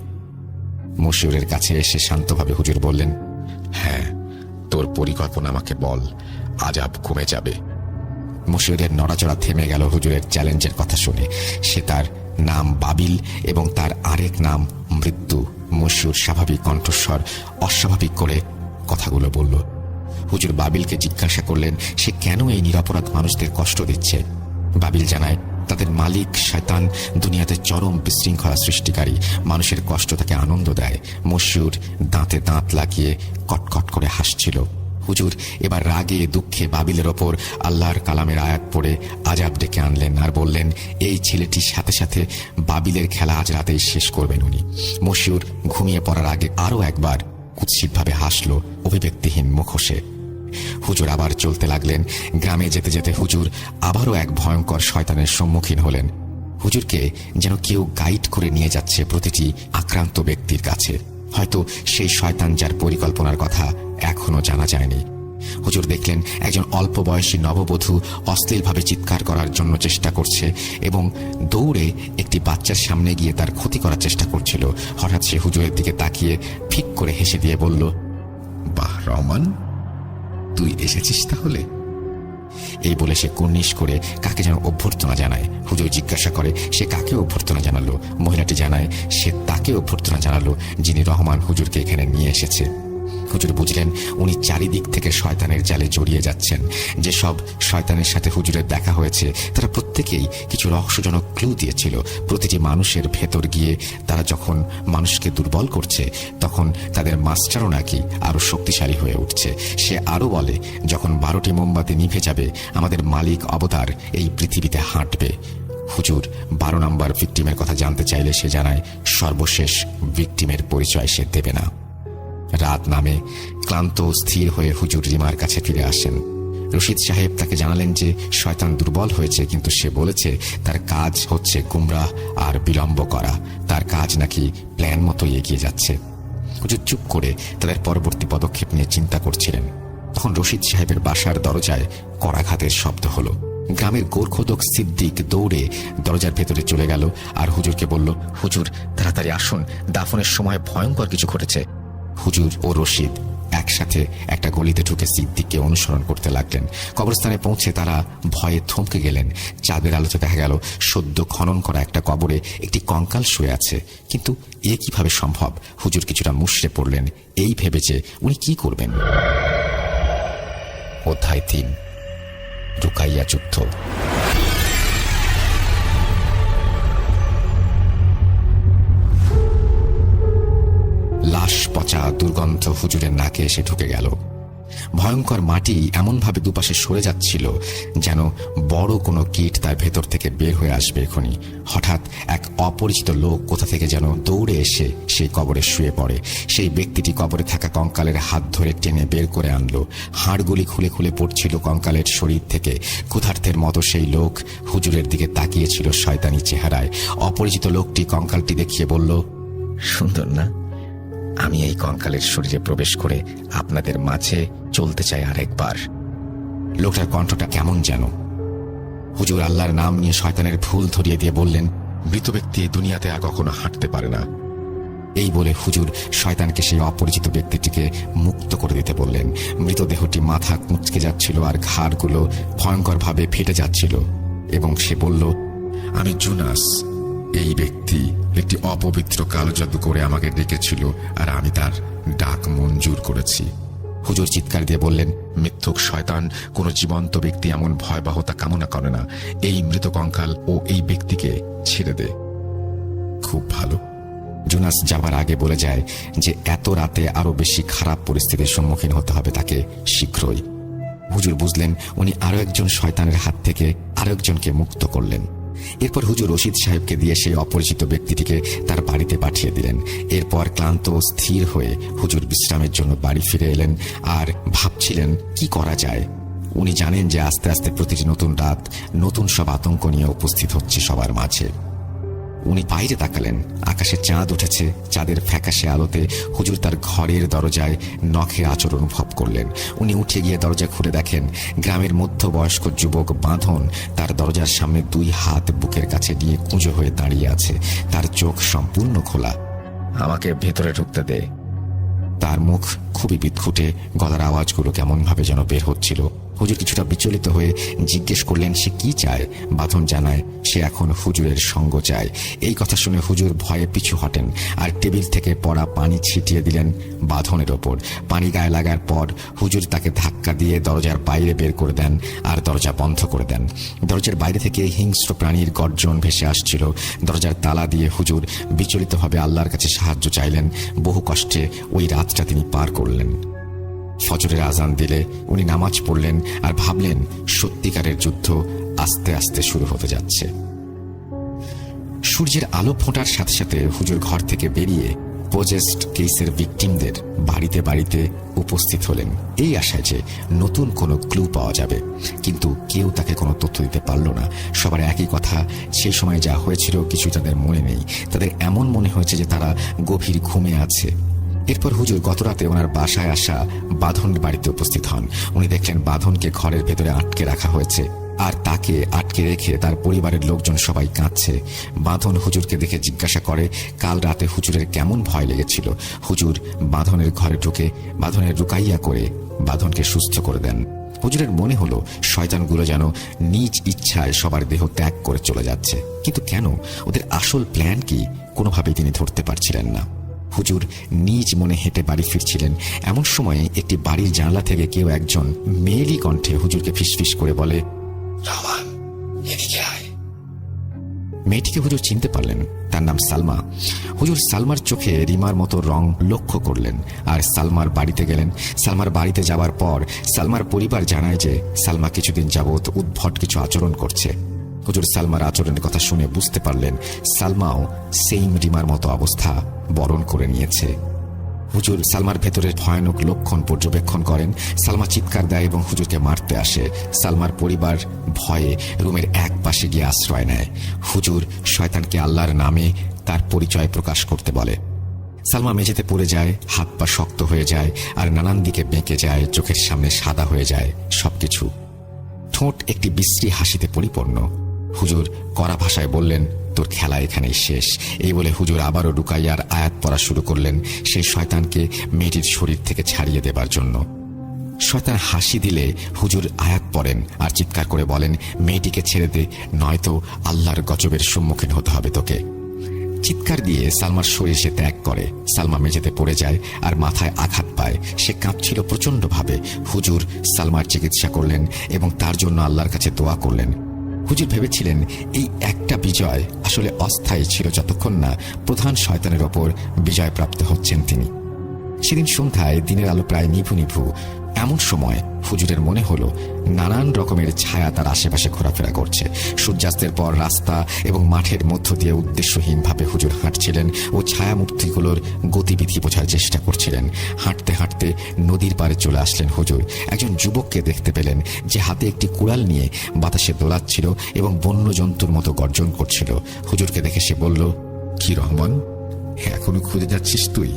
মশিউরের কাছে এসে শান্তভাবে হুজুর বললেন, হ্যাঁ, তোর পরিকল্পনা আমাকে বল, আজাব কমে যাবে। মশিউরের নড়াচড়া থেমে গেল হুজুরের চ্যালেঞ্জের কথা শুনে। সে তার নাম বাবিল এবং তার আরেক নাম মৃত্যু। মশিউর স্বাভাবিক কণ্ঠস্বর অস্বাভাবিক করে কথাগুলো বলল। হুজুর বাবিলকে জিজ্ঞাসা করলেন সে কেন এই নিরপরাধ মানুষদের কষ্ট দিচ্ছে। বাবিল জানায় তাদের মালিক শয়তান দুনিয়াতে চরম বিশৃঙ্খলা সৃষ্টিকারী, মানুষের কষ্ট তাকে আনন্দ দেয়। মশিউর দাঁতে দাঁত লাগিয়ে কটকট করে হাসছিল। হুজুর এবার রাগে দুঃখে বাবিলের ওপর আল্লাহর কালামের আয়াত পড়ে আজাব ডেকে আনলেন আর বললেন, এই ছেলেটির সাথে সাথে বাবিলের খেলা আজ রাতেই শেষ করবেন উনি। মশিউর ঘুমিয়ে পড়ার আগে আরো একবার কুৎসিতভাবে হাসল অভিব্যক্তিহীন মুখোশে। হুজুর আবার চলতে লাগলেন। গ্রামে যেতে যেতে হুজুর আবারও এক ভয়ঙ্কর শয়তানের সম্মুখীন হলেন। হুজুরকে যেন কেউ গাইড করে নিয়ে যাচ্ছে প্রতিটি আক্রান্ত ব্যক্তির কাছে। হয়তো সেই শয়তান যার পরিকল্পনার কথা এখনো জানা যায়নি। হুজুর দেখলেন একজন অল্প বয়সী নববধূ অশ্লীলভাবে চিৎকার করার জন্য চেষ্টা করছে এবং দৌড়ে একটি বাচ্চার সামনে গিয়ে তার ক্ষতি করার চেষ্টা করছিল। হঠাৎ সে হুজুরের দিকে তাকিয়ে ফিক করে হেসে দিয়ে বলল, বাহ রহমান, তুই এসেছিস তাহলে? এই বলে সে কুর্নিশ করে কাকে যেন অভ্যর্থনা জানায়। হুজুর জিজ্ঞাসা করে সে কাকে অভ্যর্থনা জানালো। মহিলাটি জানায় সে তাকে অভ্যর্থনা জানালো যিনি রহমান হুজুরকে এখানে নিয়ে এসেছে। হুজুর বুঝলেন উনি চারিদিক থেকে শয়তানের জালে জড়িয়ে যাচ্ছেন। যেসব শয়তানের সাথে হুজুরের দেখা হয়েছে তারা প্রত্যেকেই কিছু রহস্যজনক ক্লু দিয়েছিল। প্রতিটি মানুষের ভেতর গিয়ে তারা যখন মানুষকে দুর্বল করছে তখন তাদের মাস্টারও নাকি আরো শক্তিশালী হয়ে উঠছে। সে আরো বলে যখন 12টি মোমবাতি নিভে যাবে আমাদের মালিক অবতার এই পৃথিবীতে হাঁটবে। হুজুর 12 নম্বর ভিকটিমের কথা জানতে চাইলে সে জানায় সর্বশেষ ভিকটিমের পরিচয় সে দেবে না। রাত নামে। ক্লান্ত স্থির হয়ে হুজুর রিমার কাছে ফিরে আসেন। রশিদ সাহেব তাকে জানালেন যে শয়তান দুর্বল হয়েছে, কিন্তু সে বলেছে তার কাজ হচ্ছে গুমরাহ আর বিলম্ব করা। তার কাজ নাকি প্ল্যান মতো এগিয়ে যাচ্ছে। হুজুর চুপ করে তাদের পরবর্তী পদক্ষেপ নিয়ে চিন্তা করছিলেন। তখন রশিদ সাহেবের বাসার দরজায় করাঘাতের শব্দ হলো। গ্রামের গোরখোদক সিদ্দিক দৌড়ে দরজার ভেতরে চলে গেল আর হুজুরকে বলল, হুজুর তাড়াতাড়ি আসুন, দাফনের সময় ভয়ঙ্কর কিছু ঘটেছে। হুজুর ও রশিদ একসাথে একটা গলিতে ঢুকে সিদ্দিককে অনুসরণ করতে লাগলেন। কবরস্থানে পৌঁছে তারা ভয়ে থমকে গেলেন। চাঁদের আলোতে দেখা গেল সদ্য খনন করা একটা কবরে একটি কঙ্কাল শুয়ে আছে। কিন্তু এ কিভাবে সম্ভব? হুজুর কিছুটা মুষড়ে পড়লেন। এই ভেবেছে উনি কি করবেন। অধ্যায় 3, রুকাইয়া যুদ্ধ। লাশ পচা দুর্গন্ধ হুজুরের নাকে এসে ঢুকে গেল। ভয়ঙ্কর মাটি এমনভাবে দুপাশে সরে যাচ্ছিল যেন বড় কোনো কীট তার ভেতর থেকে বের হয়ে আসবে এখনই। হঠাৎ এক অপরিচিত লোক কোথা থেকে যেন দৌড়ে এসে সেই কবরে শুয়ে পড়ে। সেই ব্যক্তিটি কবরে থাকা কঙ্কালের হাত ধরে টেনে বের করে আনলো। হাড়গুলি খুলে খুলে পড়ছিল কঙ্কালের শরীর থেকে। ক্ষুধার্তের মতো সেই লোক হুজুরের দিকে তাকিয়েছিল শয়তানি চেহারায়। অপরিচিত লোকটি কঙ্কালটি দেখিয়ে বলল, সুন্দর না? আমি এই কঙ্কালের শরীরে প্রবেশ করে আপনাদের মাঝে চলতে চাই আরেকবার। লোকটার কণ্ঠটা কেমন যেন। হুজুর আল্লাহর নাম নিয়ে শয়তানের ভুল ধরিয়ে দিয়ে বললেন, মৃত ব্যক্তি এই দুনিয়াতে আর কখনো হাঁটতে পারে না। এই বলে হুজুর শয়তানকে সেই অপরিচিত ব্যক্তিটিকে মুক্ত করে দিতে বললেন। মৃতদেহটি মাথা কুঁচকে যাচ্ছিল আর ঘাড়গুলো ভয়ঙ্করভাবে ফেটে যাচ্ছিল এবং সে বলল, আমি জুনাস। এই ব্যক্তি একটি অপবিত্র কালো জাদু করে আমাকে ডেকেছিল আর আমি তার ডাক মঞ্জুর করেছি। হুজুর চিৎকার দিয়ে বললেন, মিথ্যুক শয়তান কোন জীবন্ত ব্যক্তি এমন ভয়াবহতা কামনা করে না। এই মৃত কঙ্কাল ও এই ব্যক্তিকে ছেড়ে দে। খুব ভালো। জুনাস যাবার আগে বলে যায় যে এত রাতে আরো বেশি খারাপ পরিস্থিতির সম্মুখীন হতে হবে তাকে শীঘ্রই। হুজুর বুঝলেন উনি আরো একজন শয়তানের হাত থেকে আরো একজনকে মুক্ত করলেন। এরপর হুজুর রশিদ সাহেবকে দিয়ে সেই অপরিচিত ব্যক্তিটিকে তার বাড়িতে পাঠিয়ে দিলেন। এরপর ক্লান্ত ও স্থির হয়ে হুজুর বিশ্রামের জন্য বাড়ি ফিরে এলেন আর ভাবছিলেন কি করা যায়। উনি জানেন যে আস্তে আস্তে প্রতিটি নতুন রাত নতুন সব আতঙ্ক নিয়ে উপস্থিত হচ্ছে সবার মাঝে। উনি বাইরে তাকালেন, আকাশে চাঁদ উঠেছে। চাঁদের ফ্যাকাশে আলোতে হুজুর তার ঘরের দরজায় নখের আচর অনুভব করলেন। উনি উঠে গিয়ে দরজা খুলে দেখেন গ্রামের মধ্যবয়স্ক যুবক বাঁধন তার দরজার সামনে দুই হাত বুকের কাছে নিয়ে কুঁজো হয়ে দাঁড়িয়ে আছে। তার চোখ সম্পূর্ণ খোলা। আমাকে ভেতরে ঢুকতে দে। তার মুখ খুবই বিদঘুটে, গলার আওয়াজগুলো কেমন ভাবে যেন বের হচ্ছিল। হুজুর কিছুটা বিচলিত হয়ে জিজ্ঞেস করলেন সে কি চায়। বাঁধন জানায় সে এখন হুজুরের সঙ্গ চায়। এই কথা শুনে হুজুর ভয়ে পিছু হটেন আর টেবিল থেকে পড়া পানি ছিটিয়ে দিলেন বাঁধনের ওপর। পানি গায়ে লাগার পর হুজুর তাকে ধাক্কা দিয়ে দরজার বাইরে বের করে দেন আর দরজা বন্ধ করে দেন। দরজার বাইরে থেকে হিংস্র প্রাণীর গর্জন ভেসে আসছিল। দরজার তালা দিয়ে হুজুর বিচলিতভাবে আল্লাহর কাছে সাহায্য চাইলেন। বহু কষ্টে ওই রাতটা তিনি পার করলেন। ফজরের আজান দিলে উনি নামাজ পড়লেন আর ভাবলেন সত্যিকারের যুদ্ধ আস্তে আস্তে শুরু হতে যাচ্ছে। সূর্যের আলো ফোটার সাথে সাথে হুজুর ঘর থেকে বেরিয়ে পজেস্ট কেসের ভিকটিমদের বাড়িতে বাড়িতে উপস্থিত হলেন এই আশায় যে নতুন কোনো ক্লু পাওয়া যাবে। কিন্তু কেউ তাকে কোনো তথ্য দিতে পারল না। সবার একই কথা, সেই সময় যা হয়েছিল কিছু তাদের মনে নেই। তাদের এমন মনে হয়েছে যে তারা গভীর ঘুমে আছে। এরপর হুজুর গতরাতে ওনার বাসায় আসা বাঁধনের বাড়িতে উপস্থিত হন। উনি দেখলেন বাঁধনকে ঘরের ভেতরে আটকে রাখা হয়েছে আর তাকে আটকে রেখে তার পরিবারের লোকজন সবাই কাঁদছে। বাঁধন হুজুরকে দেখে জিজ্ঞাসা করে কাল রাতে হুজুরের কেমন ভয় লেগেছিল। হুজুর বাঁধনের ঘরে ঢুকে বাঁধনের রুকাইয়া করে বাঁধনকে সুস্থ করে দেন। হুজুরের মনে হলো শয়তানগুলো যেন নিজ ইচ্ছায় সবার দেহ ত্যাগ করে চলে যাচ্ছে। কিন্তু কেন? ওদের আসল প্ল্যান কি কোনোভাবেই তিনি ধরতে পারছিলেন না। হুজুর নিজ মনে হেঁটে বাড়ি ফিরছিলেন। এমন সময়ে একটি বাড়ির জানলা থেকে কেউ একজন মেয়েলি কণ্ঠে হুজুরকে ফিসফিস করে বলে, রহমান, এদিকে আয়। মেয়েটিকে হুজুর চিনতে পারলেন, তার নাম সালমা। হুজুর সালমার চোখে রিমার মতো রং লক্ষ্য করলেন আর সালমার বাড়িতে গেলেন। সালমার বাড়িতে যাওয়ার পর সালমার পরিবার জানায় যে সালমা কিছুদিন যাবৎ উদ্ভট কিছু আচরণ করছে। হুজুর সালমার আচরণের কথা শুনে বুঝতে পারলেন সালমাও সেইম রিমার মতো অবস্থা বরণ করে নিয়েছে। হুজুর সালমার ভেতরে ভয়ানক লক্ষণ পর্যবেক্ষণ করেন। সালমা চিৎকার দেয় এবং হুজুরকে মারতে আসে। সালমার পরিবার ভয়ে রুমের এক পাশে গিয়ে আশ্রয় নেয়। হুজুর শয়তানকে আল্লাহর নামে তার পরিচয় প্রকাশ করতে বলে। সালমা মেঝেতে পড়ে যায়, হাত পা শক্ত হয়ে যায় আর নানান দিকে বেঁকে যায়। চোখের সামনে সাদা হয়ে যায় সবকিছু। ঠোঁট একটি বিশ্রী হাসিতে পরিপূর্ণ। হুজুর কড়া ভাষায় বললেন, তোর খেলা এখানেই শেষ। এই বলে হুজুর আবারও রুকাইয়ার আয়াত পড়া শুরু করলেন সেই শয়তানকে মেয়েটির শরীর থেকে ছাড়িয়ে দেবার জন্য। শয়তান হাসি দিলে হুজুর আয়াত পড়েন আর চিৎকার করে বলেন, মেয়েটিকে ছেড়ে দে, নয়তো আল্লাহর গজবের সম্মুখীন হতে হবে তোকে। চিৎকার দিয়ে সালমার শরীর সে ত্যাগ করে। সালমা মেঝেতে পড়ে যায় আর মাথায় আঘাত পায়। সে কাঁপছিল প্রচন্ডভাবে। হুজুর সালমার চিকিৎসা করলেন এবং তার জন্য আল্লাহর কাছে দোয়া করলেন। হুজুর ভেবেছিলেন এই একটা বিজয় আসলে অস্থায়ী ছিল যতক্ষণ না প্রধান শয়তানের ওপর বিজয় প্রাপ্ত হচ্ছেন তিনি। সেদিন সন্ধ্যায় দিনের আলো প্রায় নিভু নিভু। এমন সময় হুজুরের মনে হলো নানান রকমের ছায়া তার আশেপাশে ঘোরাফেরা করছে। সূর্যাস্তের পর রাস্তা এবং মাঠের মধ্য দিয়ে উদ্দেশ্যহীনভাবে হুজুর হাঁটছিলেন ও ছায়ামূর্তিগুলোর গতিবিধি বোঝার চেষ্টা করছিলেন। হাঁটতে হাঁটতে নদীর পাড়ে চলে আসলেন হুজুর। একজন যুবককে দেখতে পেলেন যে হাতে একটি কুড়াল নিয়ে বাতাসে দোলাচ্ছিল এবং বন্য জন্তুর মতো গর্জন করছিল। হুজুরকে দেখে সে বলল, কি রহমান, এখনো খুঁজে যাচ্ছিস তুই?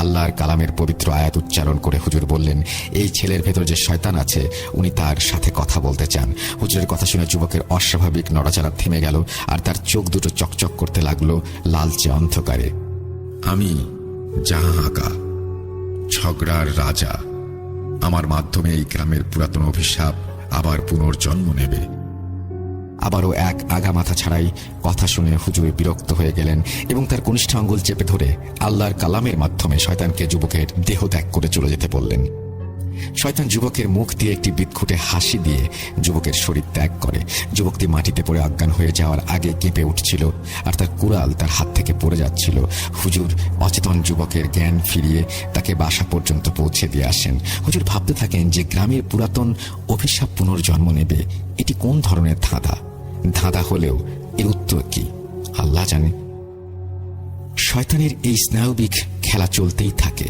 আল্লাহর কালামের পবিত্র আয়াত উচ্চারণ করে হুজুর বললেন, এই ছেলের ভেতর যে শয়তান আছে উনি তার সাথে কথা বলতে চান। হুজুরের কথা শুনে যুবকের অস্বাভাবিক নড়াচড়া থেমে গেল, আর তার চোখ দুটো চকচক করতে লাগলো লালচে অন্ধকারে। আমি জাহাঁ আকা, ঝগড়ার রাজা। আমার মাধ্যমে এই গ্রামের পুরাতন অভিশাপ আবার পুনর্জন্ম নেবে। আবারও এক আগামাথা ছাড়াই কথা শুনে হুজুর বিরক্ত হয়ে গেলেন এবং তার কনিষ্ঠ আঙ্গুল চেপে ধরে আল্লাহর কালামের মাধ্যমে শয়তানকে যুবকের দেহ ত্যাগ করে চলে যেতে বললেন। শয়তান যুবকের মুখ দিয়ে একটি বিদঘুটে হাসি দিয়ে যুবকের শরীর ত্যাগ করে। যুবকটি মাটিতে পড়ে অজ্ঞান হয়ে যাওয়ার আগে কেঁপে উঠছিল, আর তার কুড়াল তার হাত থেকে পড়ে যাচ্ছিল। হুজুর অচেতন যুবকের জ্ঞান ফিরিয়ে তাকে বাসা পর্যন্ত পৌঁছে দিয়ে আসেন। হুজুর ভাবতে থাকেন যে গ্রামের পুরাতন অভিশাপ পুনর্জন্ম নেবে, এটি কোন ধরনের ধাঁধা হলেও এর উত্তর কি আল্লাহ জানে। শয়তানের এই স্নায়বিক খেলা চলতেই থাকে,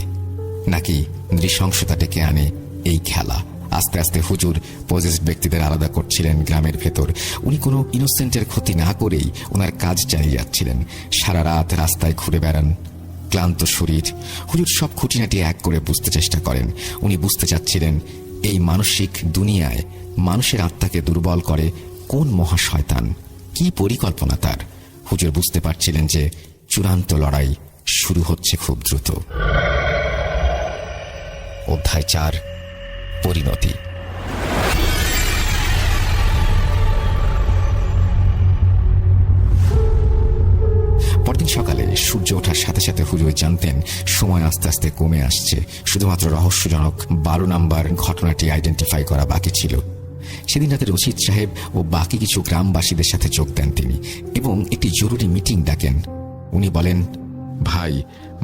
নাকি নৃশংসতা ডেকে আনে এই খেলা? আস্তে আস্তে হুজুর পজেসড ব্যক্তিদের আলাদা করছিলেন গ্রামের ভেতর। উনি কোনো ইনোসেন্টের ক্ষতি না করেই ওনার কাজ চালিয়ে যাচ্ছিলেন। সারা রাত রাস্তায় ঘুরে বেড়ান, ক্লান্ত শরীর। হুজুর সব খুঁটিনাটি এক করে বুঝতে চেষ্টা করেন। উনি বুঝতে চাচ্ছিলেন এই মানসিক দুনিয়ায় মানুষের আত্মাকে দুর্বল করে কোন মহাশয়তান, কি পরিকল্পনা তার। হুজুর বুঝতে পারছিলেন যে চূড়ান্ত লড়াই শুরু হচ্ছে খুব দ্রুত। অধ্যায় 4, পরিণতি। পরদিন সকালে সূর্য ওঠার সাথে সাথে হুজুর জানতেন সময় আস্তে আস্তে কমে আসছে। শুধুমাত্র রহস্যজনক 12 নম্বর ঘটনাটি আইডেন্টিফাই করা বাকি ছিল। সেদিন রাতে রশিদ সাহেব ও বাকি কিছু গ্রামবাসীদের সাথে যোগ দেন তিনি এবং একটি জরুরি মিটিং ডাকেন। উনি বলেন, ভাই,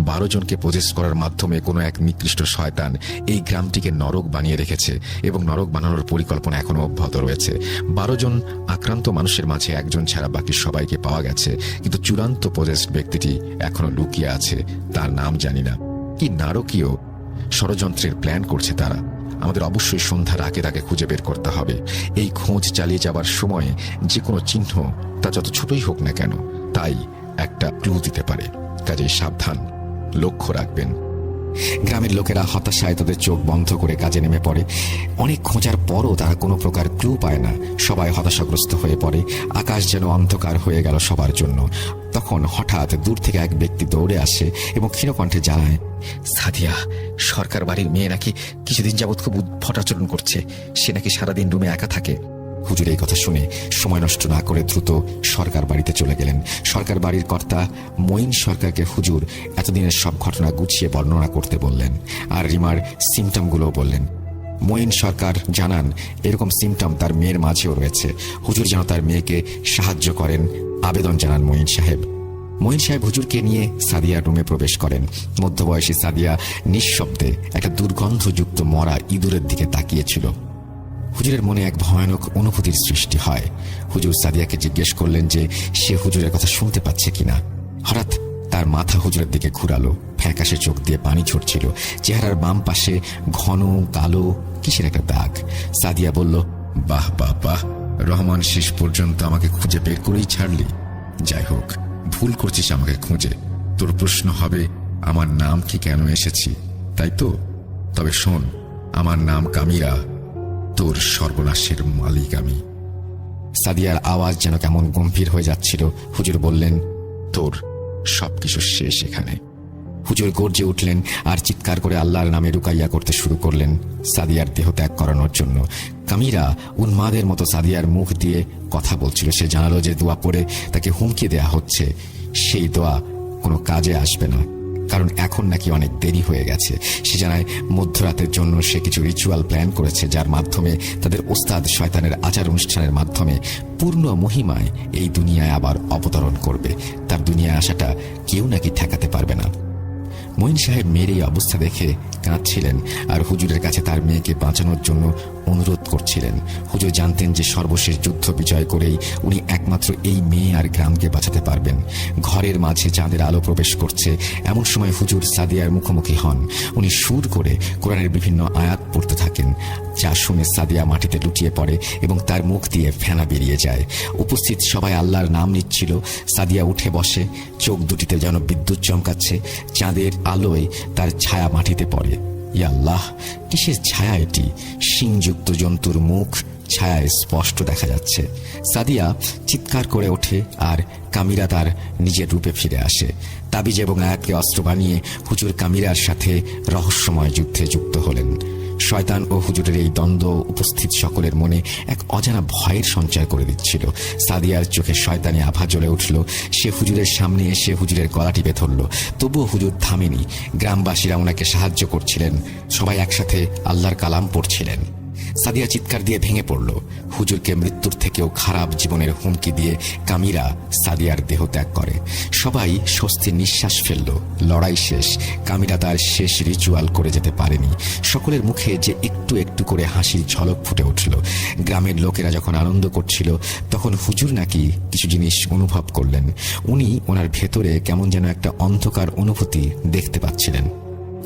12 জনকে পজেস করার মাধ্যমে কোনো এক নিকৃষ্ট শয়তান এই গ্রামটিকে নরক বানিয়ে রেখেছে এবং নরক বানানোর পরিকল্পনা এখনো অব্যাহত রয়েছে। 12 জন আক্রান্ত মানুষের মাঝে একজন ছাড়া বাকি সবাইকে পাওয়া গেছে, কিন্তু চূড়ান্ত পজেসড ব্যক্তিটি এখনো লুকিয়ে আছে। তার নাম জানি না। কি নারকীয় ষড়যন্ত্রের প্ল্যান করছে তারা। আমাদের অবশ্যই সন্ধ্যার আগে তাকে খুঁজে বের করতে হবে। এই খোঁজ চালিয়ে যাবার সময়ে যে কোনো চিহ্ন, তা যত ছোটই হোক না কেন, তাই একটা ক্লু দিতে পারে। কাজেই সাবধান, লক্ষ্য রাখবেন। গ্রামের লোকেরা হতাশায় তাদের চোখ বন্ধ করে কাজে নেমে পড়ে। অনেক খোঁজার পরও তারা কোনো প্রকার ক্লু পায় না। সবাই হতাশাগ্রস্ত হয়ে পড়ে। আকাশ যেন অন্ধকার হয়ে গেল সবার জন্য। তখন হঠাৎ দূর থেকে এক ব্যক্তি দৌড়ে আসে এবং ক্ষীণকণ্ঠে জানায়, সাদিয়া, সরকার বাড়ির মেয়ে নাকি কিছুদিন যাবৎ খুব উদ্ভট আচরণ করছে। সে নাকি সারাদিন রুমে একা থাকে। হুজুর এই কথা শুনে সময় নষ্ট না করে দ্রুত সরকার বাড়িতে চলে গেলেন। সরকার বাড়ির কর্তা মঈন সরকারকে হুজুর এতদিনের সব ঘটনা গুছিয়ে বর্ণনা করতে বললেন, আর রিমার সিমটমগুলোও বললেন। মঈন সরকার জানান এরকম সিমটম তার মেয়ের মাঝেও রয়েছে। হুজুর যেন তার মেয়েকে সাহায্য করেন আবেদন জানান মঈন সাহেব। মঈন সাহেব হুজুরকে নিয়ে সাদিয়ার রুমে প্রবেশ করেন। মধ্যবয়সী সাদিয়া নিঃশব্দে একটা দুর্গন্ধযুক্ত মরা ইঁদুরের দিকে তাকিয়েছিল। হুজুরের মনে এক ভয়ানক অনুভূতির সৃষ্টি হয়। হুজুর সাদিয়াকে জিজ্ঞেস করলেন যে সে হুজুরের কথা শুনতে পাচ্ছে কিনা। হঠাৎ তার মাথা হুজুরের দিকে ঘুরালো। ফ্যাকাশে চোখ দিয়ে পানি ঝরছিল। চেহারার বাম পাশে ঘন কালো কিসের একটা দাগ। সাদিয়া বলল, বাহ বাহ বাহ, রহমান, শেষ পর্যন্ত আমাকে খুঁজে বের করেই ছাড়লি। যাই হোক, ভুল করছিস আমাকে খুঁজে। তোর প্রশ্ন হবে আমার নাম কি, কেন এসেছি, তাই তো? তবে শোন, আমার নাম কামিরা। তোর সর্বনাশের মালিক আমি। সাদিয়ার আওয়াজ যেন কেমন গম্ভীর হয়ে যাচ্ছিল। হুজুর বললেন, তোর সবকিছু শেষ এখানে। হুজুর গর্জে উঠলেন আর চিৎকার করে আল্লাহর নামে রুকাইয়া করতে শুরু করলেন সাদিয়ার দেহ ত্যাগ করানোর জন্য। কামিরা উন্মাদের মতো সাদিয়ার মুখ দিয়ে কথা বলছিল। সে জানালো যে দোয়া পড়ে তাকে হুমকি দেয়া হচ্ছে, সেই দোয়া কোনো কাজে আসবে না, কারণ এখন নাকি অনেক দেরি হয়ে গেছে। সে জানায় মধ্যরাতের জন্য সে কিছু রিচুয়াল প্ল্যান করেছে, যার মাধ্যমে তাদের ওস্তাদ শয়তানের আচার অনুষ্ঠানের মাধ্যমে পূর্ণ মহিমায় এই দুনিয়ায় আবার অবতরণ করবে। তার দুনিয়ায় আসাটা কেউ নাকি ঠেকাতে পারবে না। মঈন সাহেব মেয়ের এই অবস্থা দেখে কাঁদছিলেন আর হুজুরের কাছে তার মেয়েকে বাঁচানোর জন্য অনুরোধ করছিলেন। হুজুর জানতেন যে সর্বশেষ যুদ্ধ বিজয় করেই উনি একমাত্র এই মেয়ে আর গ্রামকে বাঁচাতে পারবেন। ঘরের মাঝে চাঁদের আলো প্রবেশ করছে, এমন সময় হুজুর সাদিয়ার মুখোমুখি হন। উনি সুর করে কোরআনের বিভিন্ন আয়াত পড়তে থাকেন, যা শুনে সাদিয়া মাটিতে লুটিয়ে পড়ে এবং তার মুখ দিয়ে ফেনা বেরিয়ে যায়। উপস্থিত সবাই আল্লাহর নাম নিচ্ছিল। সাদিয়া উঠে বসে, চোখ দুটিতে যেন বিদ্যুৎ চমকাচ্ছে। চাঁদের আলোয় তার ছায়া মাটিতে পড়ে। ইয়া আল্লাহ, কিসের ছায়া এটি? শিংযুক্ত জন্তুর মুখ ছায়ায় স্পষ্ট দেখা যাচ্ছে। সাদিয়া চিৎকার করে ওঠে আর কামিরা তার নিজের রূপে ফিরে আসে। তাবিজ এবং আয়াতকে অস্ত্র বানিয়ে হুজুর কামিরার সাথে রহস্যময় যুদ্ধে যুক্ত হলেন। শয়তান ও হুজুরের এই দ্বন্দ্ব উপস্থিত সকলের মনে এক অজানা ভয়ের সঞ্চার করে দিচ্ছিল। সাদিয়ার চোখে শয়তানি আভা জ্বলে উঠল। সে হুজুরের সামনে এসে হুজুরের গলা টিপে ধরল। তবুও হুজুর থামেনি। গ্রামবাসীরা ওনাকে সাহায্য করছিলেন। সবাই একসাথে আল্লাহর কালাম পড়ছিলেন। সাদিয়া চিৎকার দিয়ে ভেঙে পড়ল। হুজুরকে মৃত্যুর থেকেও খারাপ জীবনের হুমকি দিয়ে কামিরা সাদিয়ার দেহ ত্যাগ করে। সবাই স্বস্তির নিঃশ্বাস ফেলল। লড়াই শেষ। কামিরা তার শেষ রিচুয়াল করে যেতে পারেনি। সকলের মুখে যে একটু একটু করে হাসির ঝলক ফুটে উঠল। গ্রামের লোকেরা যখন আনন্দ করছিল, তখন হুজুর নাকি কিছু জিনিস অনুভব করলেন। উনি ওনার ভেতরে কেমন যেন একটা অন্ধকার অনুভূতি দেখতে পাচ্ছিলেন।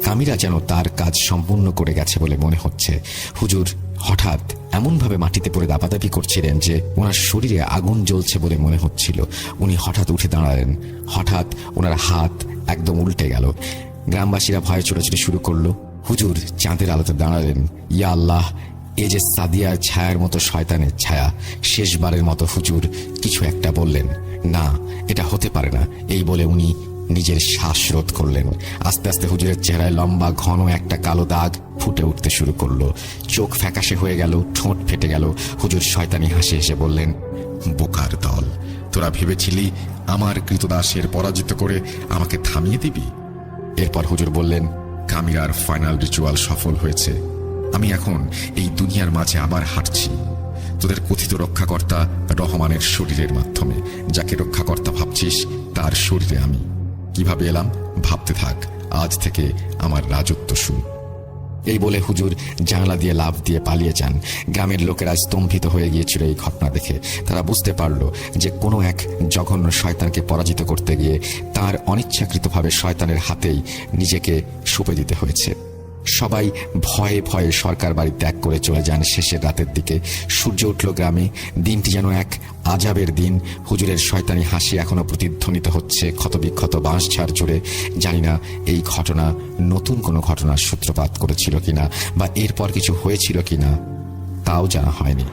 কামিরা যেন তার কাজ সম্পূর্ণ করে গেছে বলে মনে হচ্ছে। হুজুর হঠাৎ এমনভাবে মাটিতে পড়ে দাপাদাপি করছিলেন যে ওনার শরীরে আগুন জ্বলছে বলে মনে হচ্ছিল। উনি হঠাৎ উঠে দাঁড়ালেন। হঠাৎ ওনার হাত একদম উল্টে গেল। গ্রামবাসীরা ভয়ে ছোটাছুটি শুরু করলো। হুজুর চাঁদের আলোতে দাঁড়ালেন। ইয়া আল্লাহ, এ যে সাদিয়ার ছায়ার মতো শয়তানের ছায়া। শেষবারের মতো হুজুর কিছু একটা বললেন। না, এটা হতে পারে না, এই বলে উনি নিজের শ্বাস রোধ করলেন। আস্তে আস্তে হুজুরের চেহারায় লম্বা ঘন একটা কালো দাগ ফুটে উঠতে শুরু করলো। চোখ ফ্যাকাশে হয়ে গেল, ঠোঁট ফেটে গেল। হুজুর শয়তানি হাসি হেসে বললেন, বোকার দল, তোরা ভেবেছিলি আমার কৃতদাসের পরাজিত করে আমাকে থামিয়ে দিবি? এরপর হুজুর বললেন, কামিরার ফাইনাল রিচুয়াল সফল হয়েছে। আমি এখন এই দুনিয়ার মাঝে আবার হাঁটছি তোদের কথিত রক্ষাকর্তা রহমানের শরীরের মাধ্যমে। যাকে রক্ষাকর্তা ভাবছিস, তার শরীরে আমি কিভাবে এলাম ভাবতে থাক। আজ থেকে আমার রাজত্ব শুরু। এই বলে হুজুর জানালা দিয়ে লাফ দিয়ে পালিয়ে যান। গ্রামের লোকেরা স্তম্ভিত হয়ে গিয়েছিল এই ঘটনা দেখে। তারা বুঝতে পারল যে কোনো এক জঘন্য শয়তানকে পরাজিত করতে গিয়ে তার অনিচ্ছাকৃতভাবে শয়তানের হাতেই নিজেকে সঁপে দিতে হয়েছে। সবাই ভয়ে ভয়ে সরকার বাড়ি ত্যাগ করে চলে যান শেষের রাতের দিকে। সূর্য উঠল গ্রামে। দিনটি যেন এক আজাবের দিন। হুজুরের শয়তানি হাসি এখনো প্রতিধ্বনিত হচ্ছে ক্ষতবিক্ষত বাঁশঝাড় জুড়ে। জানি না এই ঘটনা নতুন কোনো ঘটনার সূত্রপাত করেছিল কিনা বা এরপর কিছু হয়েছিল কিনা, তাও জানা হয়নি।